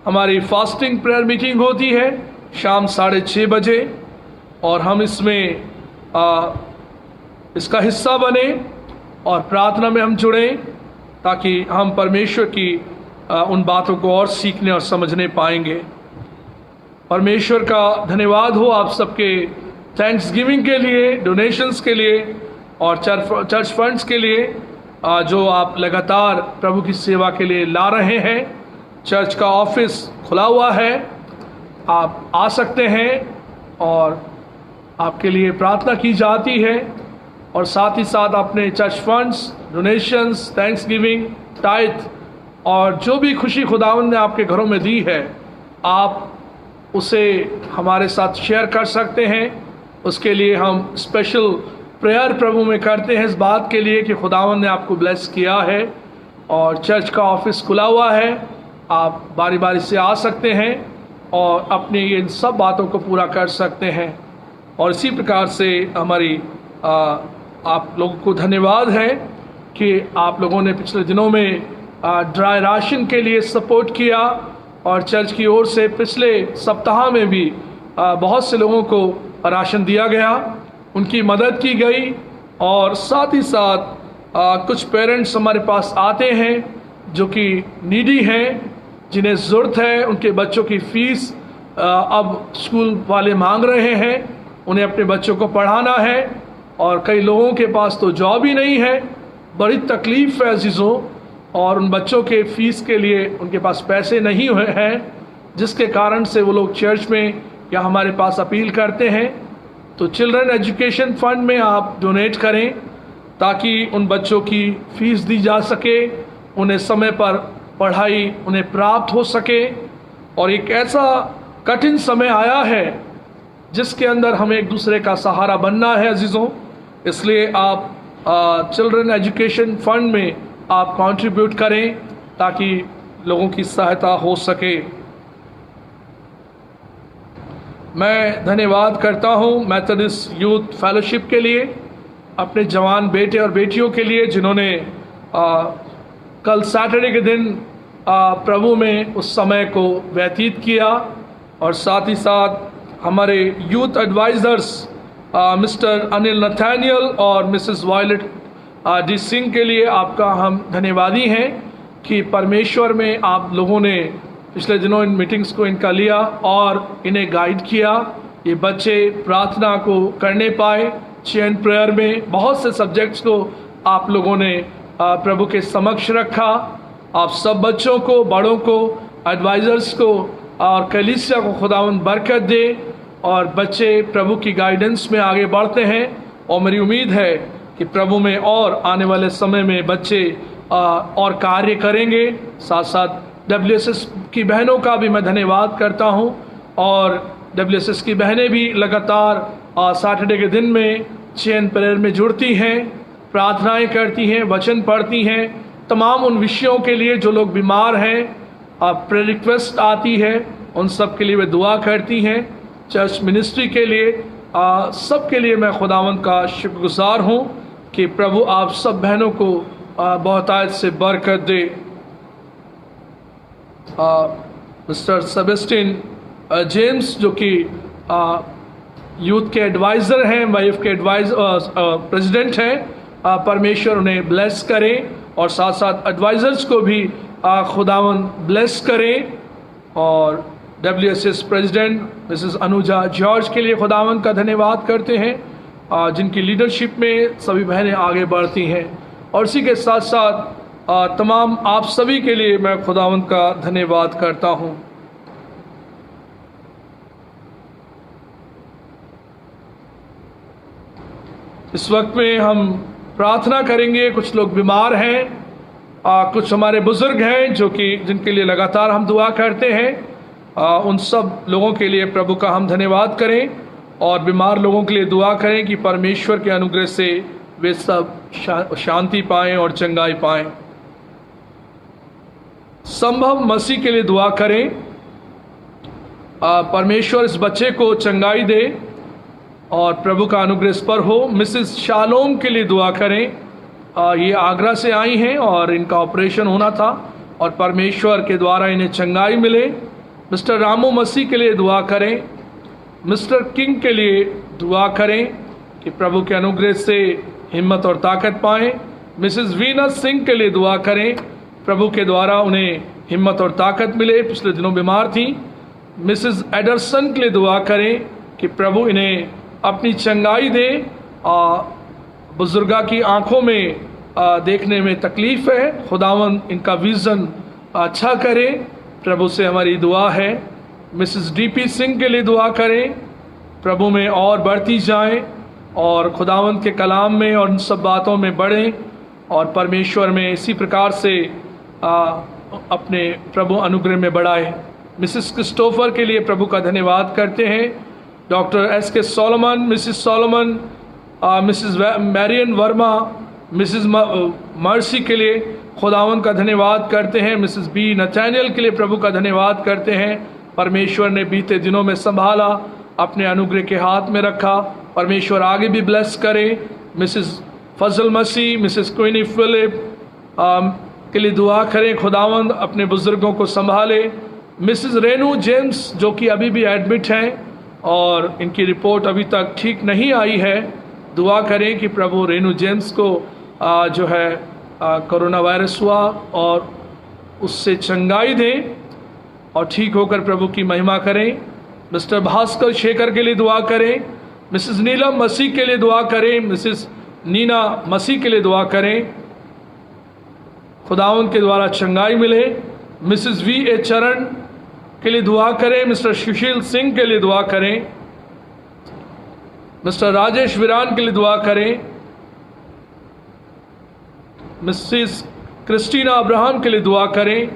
हमारी फास्टिंग प्रेयर मीटिंग होती है शाम 6:30 बजे और हम इसमें इसका हिस्सा बने और प्रार्थना में हम जुड़ें ताकि हम परमेश्वर की उन बातों को और सीखने और समझने पाएंगे। परमेश्वर का धन्यवाद हो आप सबके थैंक्स गिविंग के लिए, डोनेशंस के लिए और चर्च फंड्स के लिए जो आप लगातार प्रभु की सेवा के लिए ला रहे हैं। चर्च का ऑफिस खुला हुआ है, आप आ सकते हैं और आपके लिए प्रार्थना की जाती है और साथ ही साथ अपने church funds, donations, thanks giving, tithe और जो भी खुशी खुदावंद ने आपके घरों में दी है, आप उसे हमारे साथ शेयर कर सकते हैं। उसके लिए हम स्पेशल प्रेयर प्रभु में करते हैं इस बात के लिए कि खुदावंद ने आपको ब्लेस किया है और चर्च का ऑफिस खुला हुआ है। आप बारी बारी से आ सकते हैं और अपनी इन सब बातों को पूरा कर सकते हैं। और इसी प्रकार से हमारी आप लोगों को धन्यवाद है कि आप लोगों ने पिछले दिनों में ड्राई राशन के लिए सपोर्ट किया और चर्च की ओर से पिछले सप्ताह में भी बहुत से लोगों को राशन दिया गया, उनकी मदद की गई। और साथ ही साथ कुछ पेरेंट्स हमारे पास आते हैं जो कि नीडी हैं, जिन्हें ज़रूरत है, उनके बच्चों की फ़ीस अब स्कूल वाले मांग रहे हैं, उन्हें अपने बच्चों को पढ़ाना है। और कई लोगों के पास तो जॉब ही नहीं है, बड़ी तकलीफ़ है अजीज़ों, और उन बच्चों के फ़ीस के लिए उनके पास पैसे नहीं हुए हैं, जिसके कारण से वो लोग चर्च में या हमारे पास अपील करते हैं। तो चिल्ड्रन एजुकेशन फ़ंड में आप डोनेट करें ताकि उन बच्चों की फ़ीस दी जा सके, उन्हें समय पर पढ़ाई उन्हें प्राप्त हो सके। और एक ऐसा कठिन समय आया है जिसके अंदर हमें एक दूसरे का सहारा बनना है अजीज़ों, इसलिए आप चिल्ड्रन एजुकेशन फ़ंड में आप कंट्रीब्यूट करें ताकि लोगों की सहायता हो सके। मैं धन्यवाद करता हूं मेथोडिस्ट यूथ फेलोशिप के लिए, अपने जवान बेटे और बेटियों के लिए जिन्होंने कल सैटरडे के दिन प्रभु में उस समय को व्यतीत किया। और साथ ही साथ हमारे youth advisers mister Anil Nathaniel और मिसेस वायलेट डी सिंह के लिए आपका हम धन्यवादी हैं कि परमेश्वर में आप लोगों ने पिछले दिनों इन मीटिंग्स को इनका लिया और इन्हें गाइड किया। ये बच्चे प्रार्थना को करने पाए, चेन प्रेयर में बहुत से सब्जेक्ट्स को आप लोगों ने प्रभु के समक्ष रखा। आप सब बच्चों को, बड़ों को, एडवाइज़र्स को और कलीसिया को खुदावंद बरकत दे और बच्चे प्रभु की गाइडेंस में आगे बढ़ते हैं। और मेरी उम्मीद है कि प्रभु में और आने वाले समय में बच्चे और कार्य करेंगे। साथ साथ WSS की बहनों का भी मैं धन्यवाद करता हूं, और WSS की बहनें भी लगातार सैटरडे के दिन में चेन प्रेयर में जुड़ती हैं, प्रार्थनाएं करती हैं, वचन पढ़ती हैं, तमाम उन विषयों के लिए जो लोग बीमार हैं, प्रेयर रिक्वेस्ट आती है, उन सब के लिए वे दुआ करती हैं। चर्च मिनिस्ट्री के लिए सब के लिए मैं खुदावंद का शुक्रगुजार हूँ कि प्रभु आप सब बहनों को बहुतायत से बरकत दे। मिस्टर सेबेस्टिन जेम्स जो कि यूथ के एडवाइज़र हैं, वाइफ के प्रेसिडेंट हैं, परमेश्वर उन्हें ब्लेस करें और साथ साथ एडवाइज़र्स को भी खुदावंद ब्लेस करें। और WSS president Mrs Anuja George के लिए खुदावंद का धन्यवाद करते हैं, जिनकी लीडरशिप में सभी बहनें आगे बढ़ती हैं। और इसी के साथ साथ तमाम आप सभी के लिए मैं खुदावंद का धन्यवाद करता हूँ। इस वक्त में हम प्रार्थना करेंगे। कुछ लोग बीमार हैं, कुछ हमारे बुजुर्ग हैं जो कि जिनके लिए लगातार हम दुआ करते हैं। उन सब लोगों के लिए प्रभु का हम धन्यवाद करें और बीमार लोगों के लिए दुआ करें कि परमेश्वर के अनुग्रह से वे सब शांति पाएं और चंगाई पाएं। संभव मसीह के लिए दुआ करें, परमेश्वर इस बच्चे को चंगाई दे और प्रभु का अनुग्रह इस पर हो। मिसेस शालोम के लिए दुआ करें, ये आगरा से आई हैं और इनका ऑपरेशन होना था और परमेश्वर के द्वारा इन्हें चंगाई मिले। मिस्टर रामू मसीह के लिए दुआ करें। मिस्टर किंग के लिए दुआ करें कि प्रभु के अनुग्रह से हिम्मत और ताकत पाएं। मिसेस वीनस सिंह के लिए दुआ करें, प्रभु के द्वारा उन्हें हिम्मत और ताकत मिले, पिछले दिनों बीमार थी। मिसेस एडरसन के लिए दुआ करें कि प्रभु इन्हें अपनी चंगाई दे। बुजुर्गा की आंखों में देखने में तकलीफ़ है, खुदावंद इनका विज़न अच्छा करे, प्रभु से हमारी दुआ है। मिसेस DP सिंह के लिए दुआ करें, प्रभु में और बढ़ती जाएं और खुदावंद के कलाम में और उन सब बातों में बढ़ें और परमेश्वर में इसी प्रकार से अपने प्रभु अनुग्रह में बढ़ाए। मिसेस क्रिस्टोफर के लिए प्रभु का धन्यवाद करते हैं। Doctor SK Solomon, Mrs Solomon, Mrs Marian Varma, Mrs Mercy के लिए खुदावंद का धन्यवाद करते हैं। मिसेस B नथानियल के लिए प्रभु का धन्यवाद करते हैं। परमेश्वर ने बीते दिनों में संभाला, अपने अनुग्रह के हाथ में रखा, परमेश्वर आगे भी ब्लेस करे। मिसेस फजल मसीह, मिसेस क्वीनी फिलिप के लिए दुआ करें, खुदावंद अपने बुजुर्गों को संभाले। मिसेस रेनू जेम्स जो कि अभी भी एडमिट हैं और इनकी रिपोर्ट अभी तक ठीक नहीं आई है। दुआ करें कि प्रभु रेनू जेम्स को जो है कोरोना वायरस हुआ और उससे चंगाई दें और ठीक होकर प्रभु की महिमा करें। मिस्टर भास्कर शेखर के लिए दुआ करें। मिसेस नीलम मसीह के लिए दुआ करें। मिसेस नीना मसीह के लिए दुआ करें, खुदावंद के द्वारा चंगाई मिले। मिसेस वी ए चरण के लिए दुआ करें। मिस्टर सुशील सिंह के लिए दुआ करें। मिस्टर राजेश वीरान के लिए दुआ करें। मिसेस क्रिस्टीना अब्राहम के लिए दुआ करें।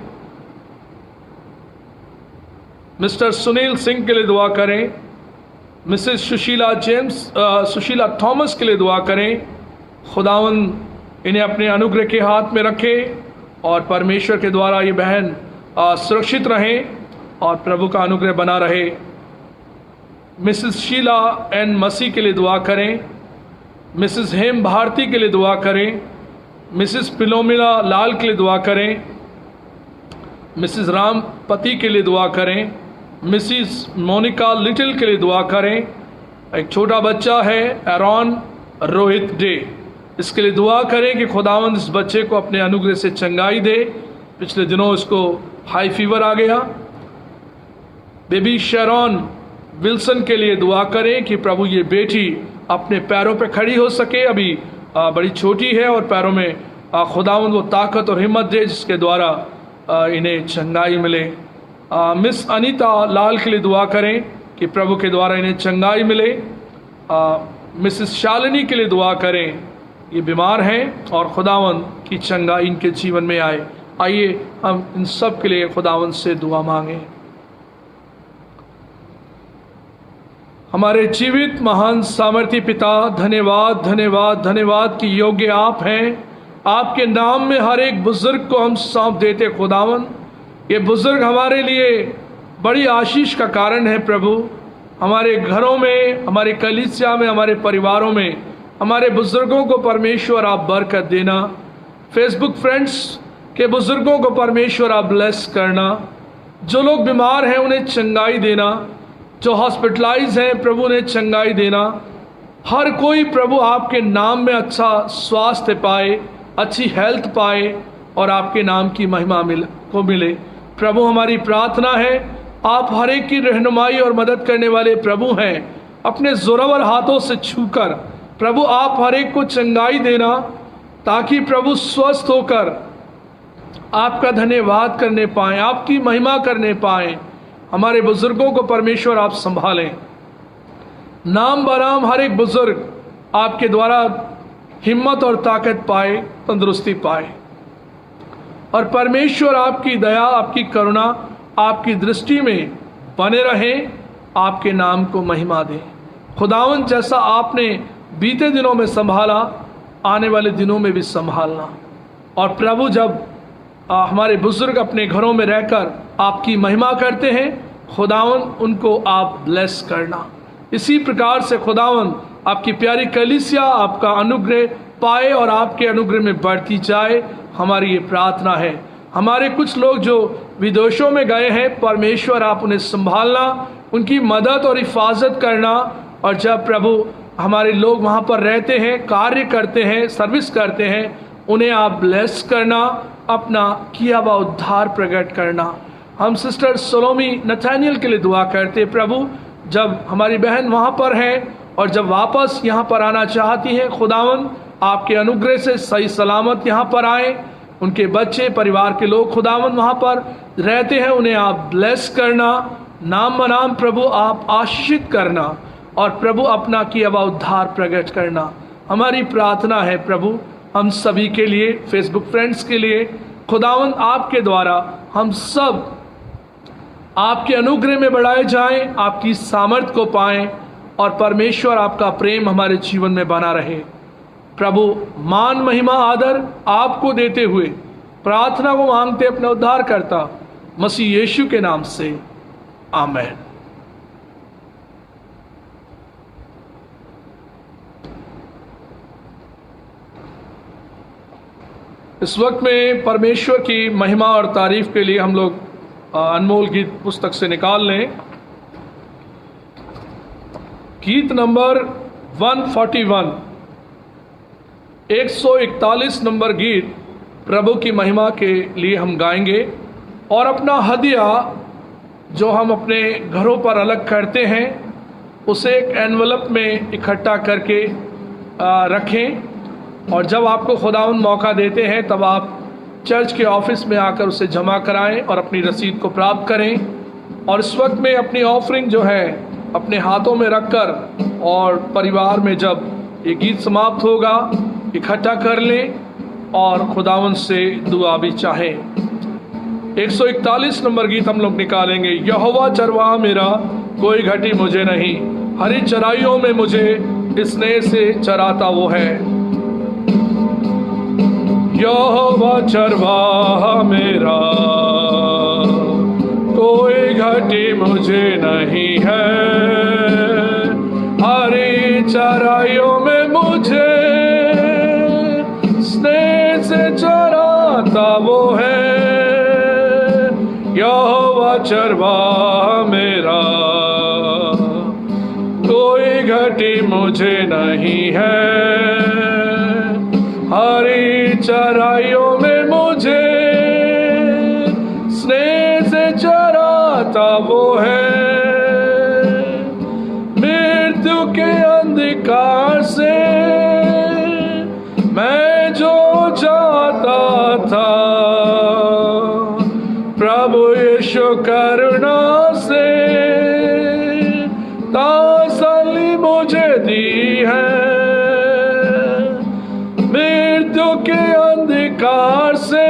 मिस्टर सुनील सिंह के लिए दुआ करें। मिसेस सुशीला थॉमस के लिए दुआ करें। खुदावंद इन्हें अपने अनुग्रह के हाथ में रखे और परमेश्वर के द्वारा ये बहन सुरक्षित रहें और प्रभु का अनुग्रह बना रहे। मिसेस शीला एन मसीह के लिए दुआ करें। मिसेस हेम भारती के लिए दुआ करें। मिसेस फिलोमिना लाल के लिए दुआ करें। मिसेस राम पति के लिए दुआ करें। मिसेस मोनिका लिटिल के लिए दुआ करें। एक छोटा बच्चा है एरॉन रोहित डे, इसके लिए दुआ करें कि खुदावंद इस बच्चे को अपने अनुग्रह से चंगाई दे। पिछले दिनों इसको हाई फीवर आ गया। बेबी शेरॉन विल्सन के लिए दुआ करें कि प्रभु ये बेटी अपने पैरों पे खड़ी हो सके। अभी बड़ी छोटी है और पैरों में खुदावंद वो ताकत और हिम्मत दे जिसके द्वारा इन्हें चंगाई मिले। मिस अनीता लाल के लिए दुआ करें कि प्रभु के द्वारा इन्हें चंगाई मिले। मिसेस शालिनी के लिए दुआ करें, ये बीमार हैं और खुदावंद की चंगाई इनके जीवन में आए। आइए हम इन सब के लिए खुदावंद से दुआ मांगें। हमारे जीवित महान सामर्थी पिता, धन्यवाद धन्यवाद धन्यवाद कि योग्य आप हैं। आपके नाम में हर एक बुजुर्ग को हम सौंप देते खुदावंद। ये बुजुर्ग हमारे लिए बड़ी आशीष का कारण है प्रभु। हमारे घरों में, हमारे कलीसिया में, हमारे परिवारों में हमारे बुजुर्गों को परमेश्वर आप बरकत देना। फेसबुक फ्रेंड्स के बुजुर्गों को परमेश्वर आप ब्लेस करना। जो लोग बीमार हैं उन्हें चंगाई देना। जो हॉस्पिटलाइज हैं प्रभु ने चंगाई देना। हर कोई प्रभु आपके नाम में अच्छा स्वास्थ्य पाए, अच्छी हेल्थ पाए और आपके नाम की महिमा मिले। प्रभु हमारी प्रार्थना है, आप हर एक की रहनुमाई और मदद करने वाले प्रभु हैं। अपने जोरावर हाथों से छूकर प्रभु आप हर एक को चंगाई देना ताकि प्रभु स्वस्थ होकर आपका धन्यवाद करने पाएं, आपकी महिमा करने पाएं। हमारे बुजुर्गों को परमेश्वर आप संभालें। नाम बराम हर एक बुजुर्ग आपके द्वारा हिम्मत और ताकत पाए, तंदुरुस्ती पाए और परमेश्वर आपकी दया, आपकी करुणा, आपकी दृष्टि में बने रहें। आपके नाम को महिमा दें खुदावंद। जैसा आपने बीते दिनों में संभाला, आने वाले दिनों में भी संभालना। और प्रभु जब हमारे बुजुर्ग अपने घरों में रहकर आपकी महिमा करते हैं, खुदावंद उनको आप ब्लेस करना। इसी प्रकार से खुदावंद आपकी प्यारी कलीसिया आपका अनुग्रह पाए और आपके अनुग्रह में बढ़ती जाए, हमारी ये प्रार्थना है। हमारे कुछ लोग जो विदेशों में गए हैं, परमेश्वर आप उन्हें संभालना, उनकी मदद और हिफाजत करना। और जब प्रभु हमारे लोग वहाँ पर रहते हैं, कार्य करते हैं, सर्विस करते हैं, उन्हें आप ब्लेस करना, अपना किया हुआ उद्धार प्रकट करना। हम सिस्टर सोलोमी नथानियल के लिए दुआ करते प्रभु, जब हमारी बहन वहाँ पर है और जब वापस यहाँ पर आना चाहती हैं, खुदावंद आपके अनुग्रह से सही सलामत यहाँ पर आए। उनके बच्चे, परिवार के लोग खुदावंद वहाँ पर रहते हैं, उन्हें आप ब्लेस करना। नाम बनाम प्रभु आप आशीषित करना और प्रभु अपना किया हुआ उद्धार प्रकट करना। हमारी प्रार्थना है प्रभु हम सभी के लिए, फेसबुक फ्रेंड्स के लिए, खुदावंद आपके द्वारा हम सब आपके अनुग्रह में बढ़ाए जाएं, आपकी सामर्थ को पाएं और परमेश्वर आपका प्रेम हमारे जीवन में बना रहे। प्रभु मान, महिमा, आदर आपको देते हुए प्रार्थना को मांगते अपने उद्धार करता मसीह यीशु के नाम से, आमेन। इस वक्त में परमेश्वर की महिमा और तारीफ के लिए हम लोग अनमोल गीत पुस्तक से निकाल लें। गीत नंबर 141, 141 नंबर गीत प्रभु की महिमा के लिए हम गाएंगे और अपना हदिया जो हम अपने घरों पर अलग करते हैं उसे एक एनवलप में इकट्ठा करके रखें और जब आपको खुदावंद मौका देते हैं तब आप चर्च के ऑफिस में आकर उसे जमा कराएं और अपनी रसीद को प्राप्त करें। और इस वक्त में अपनी ऑफरिंग जो है अपने हाथों में रखकर और परिवार में जब ये गीत समाप्त होगा इकट्ठा कर लें और खुदावंद से दुआ भी चाहें। 141 नंबर गीत हम लोग निकालेंगे। यहोवा चरवाहा मेरा, कोई घटी मुझे नहीं, हरी चराइयों में मुझे स्नेह से चराता वो है। यहोवा चरवाहा मेरा, कोई घटी मुझे नहीं है, हरी चराइयों में मुझे स्नेह से चराता वो है। यहोवा चरवाहा मेरा, कोई घटी मुझे नहीं है, हरी चराइयों में मुझे स्नेह से चराता वो है। मृत्यु के अंधकार से मैं जो जाता था, प्रभु यीशु करुणा से तसल्ली मुझे दी है। मृत्यु के अंधकार से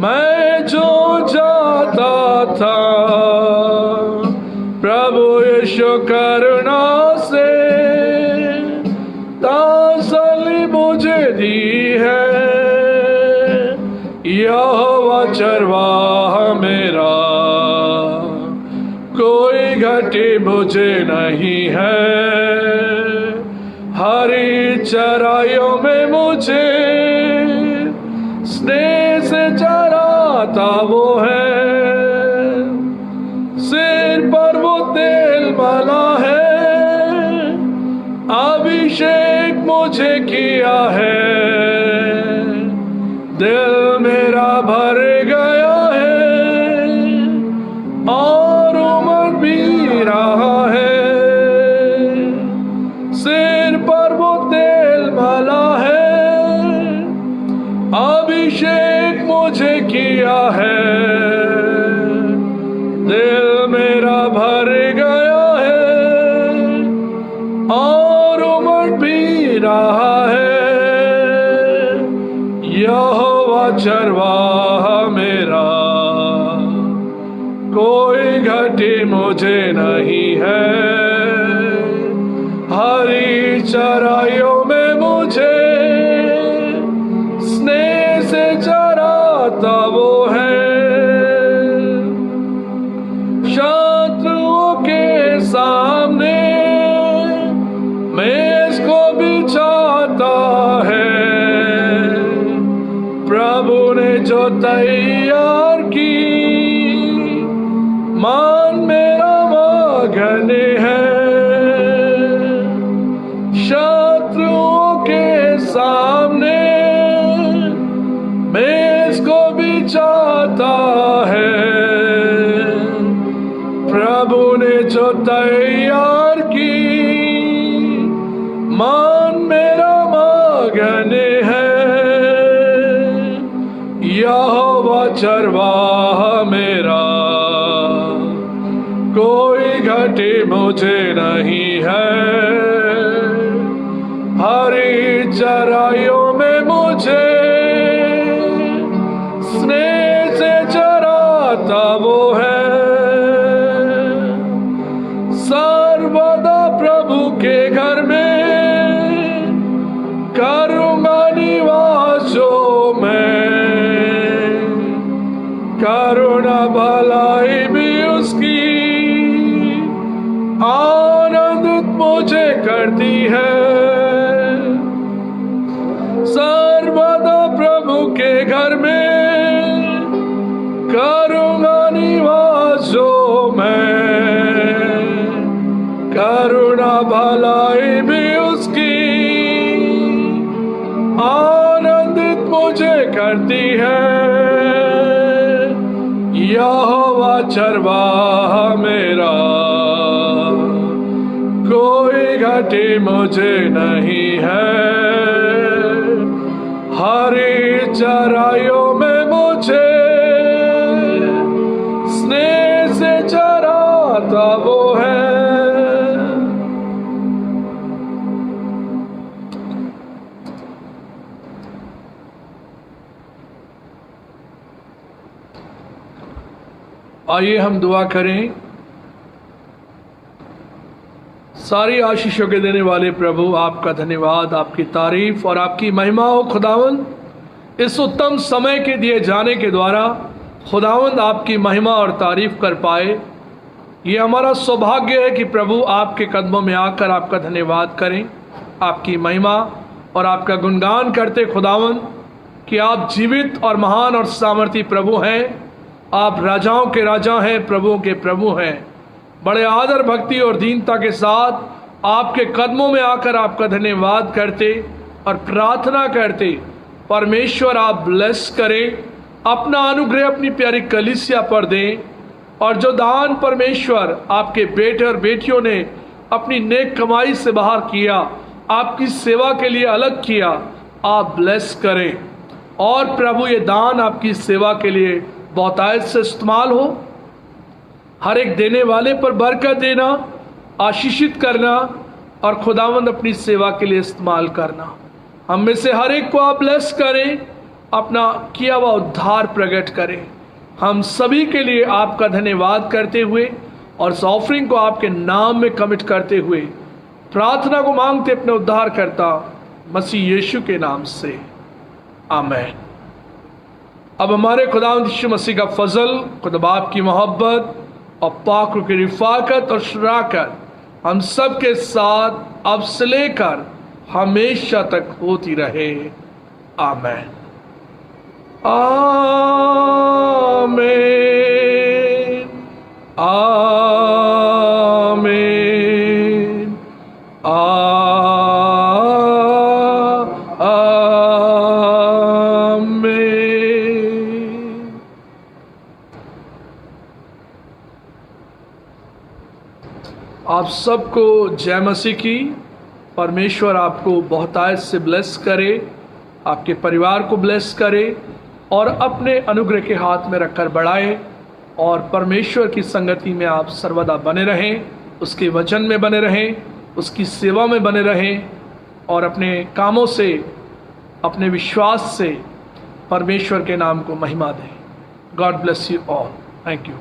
मैं जो जाता था, प्रभु यीशु करुणा से तसल्ली मुझे दी है। यहोवा चरवाहा मेरा, कोई घटी मुझे नहीं है, हरी चराइयों में मुझे स्नेह से चराता वो है। सिर पर वो तेल माला है, अभिषेक मुझे किया है, दिल मेरा भर गया है और उमड़ भी रहा है। सिर पर वो तेल माला है, अभिषेक मुझे किया है, दिल मेरा भर गया है और उमड़ भी रहा है। यहोवा चरवाहा मेरा, कोई घटी मुझे नहीं है, हरी चराइयों में मुझे स्नेह से चराता वो है। शत्रुओं के सामने मेज को बिछाता है, प्रभु ने जो तैयार की मान मेरा मगन है। शत्रुओं के सामने मेज को बिछाता है, प्रभु ने जो तैयार की मान मेरा मगन है। यहोवा चरवाहा मेरा, कोई घटी मुझे नहीं है, हरी चराइयों में मुझे स्नेह से चराता वो है। सर्वदा प्रभु के घर में करूँगा निवास जो मैं, करुणा भलाई भी उसकी आनंदित मुझे करती है। सर्वदा प्रभु के घर में चरवाहा मेरा, कोई घाटी मुझे नहीं है। हरी चराइयों में मुझे स्नेह से चराता वो है। आइए हम दुआ करें। सारी आशीषों के देने वाले प्रभु, आपका धन्यवाद, आपकी तारीफ और आपकी महिमा हो खुदावंद। इस उत्तम समय के दिए जाने के द्वारा खुदावंद आपकी महिमा और तारीफ कर पाए। ये हमारा सौभाग्य है कि प्रभु आपके कदमों में आकर आपका धन्यवाद करें, आपकी महिमा और आपका गुणगान करते खुदावंद कि आप जीवित और महान और सामर्थी प्रभु हैं। आप राजाओं के राजा हैं, प्रभुओं के प्रभु हैं। बड़े आदर भक्ति और दीनता के साथ आपके कदमों में आकर आपका धन्यवाद करते और प्रार्थना करते, परमेश्वर आप ब्लेस करें, अपना अनुग्रह अपनी प्यारी कलीसिया पर दें। और जो दान परमेश्वर आपके बेटे और बेटियों ने अपनी नेक कमाई से बाहर किया, आपकी सेवा के लिए अलग किया, आप ब्लेस करें। और प्रभु ये दान आपकी सेवा के लिए बहुतायत से इस्तेमाल हो। हर एक देने वाले पर बरकत देना, आशीषित करना और खुदावंद अपनी सेवा के लिए इस्तेमाल करना। हम में से हर एक को आप ब्लेस करें, अपना किया हुआ उद्धार प्रकट करें। हम सभी के लिए आपका धन्यवाद करते हुए और इस ऑफरिंग को आपके नाम में कमिट करते हुए प्रार्थना को मांगते अपने उद्धार करता मसीह यीशु के नाम से, आमीन। अब हमारे खुदावंद यीशु मसीह का फजल, खुदा बाप की मोहब्बत और पाक रूह की रिफाकत और शराकत हम सब के साथ अब से लेकर हमेशा तक होती रहे, आमीन। आमीन, आमीन, आमीन। आप सबको जय मसीह की। परमेश्वर आपको बहुतायत से ब्लेस करे, आपके परिवार को ब्लेस करे और अपने अनुग्रह के हाथ में रखकर बढ़ाए। और परमेश्वर की संगति में आप सर्वदा बने रहें, उसके वचन में बने रहें, उसकी सेवा में बने रहें और अपने कामों से, अपने विश्वास से परमेश्वर के नाम को महिमा दें। God bless you all. Thank you.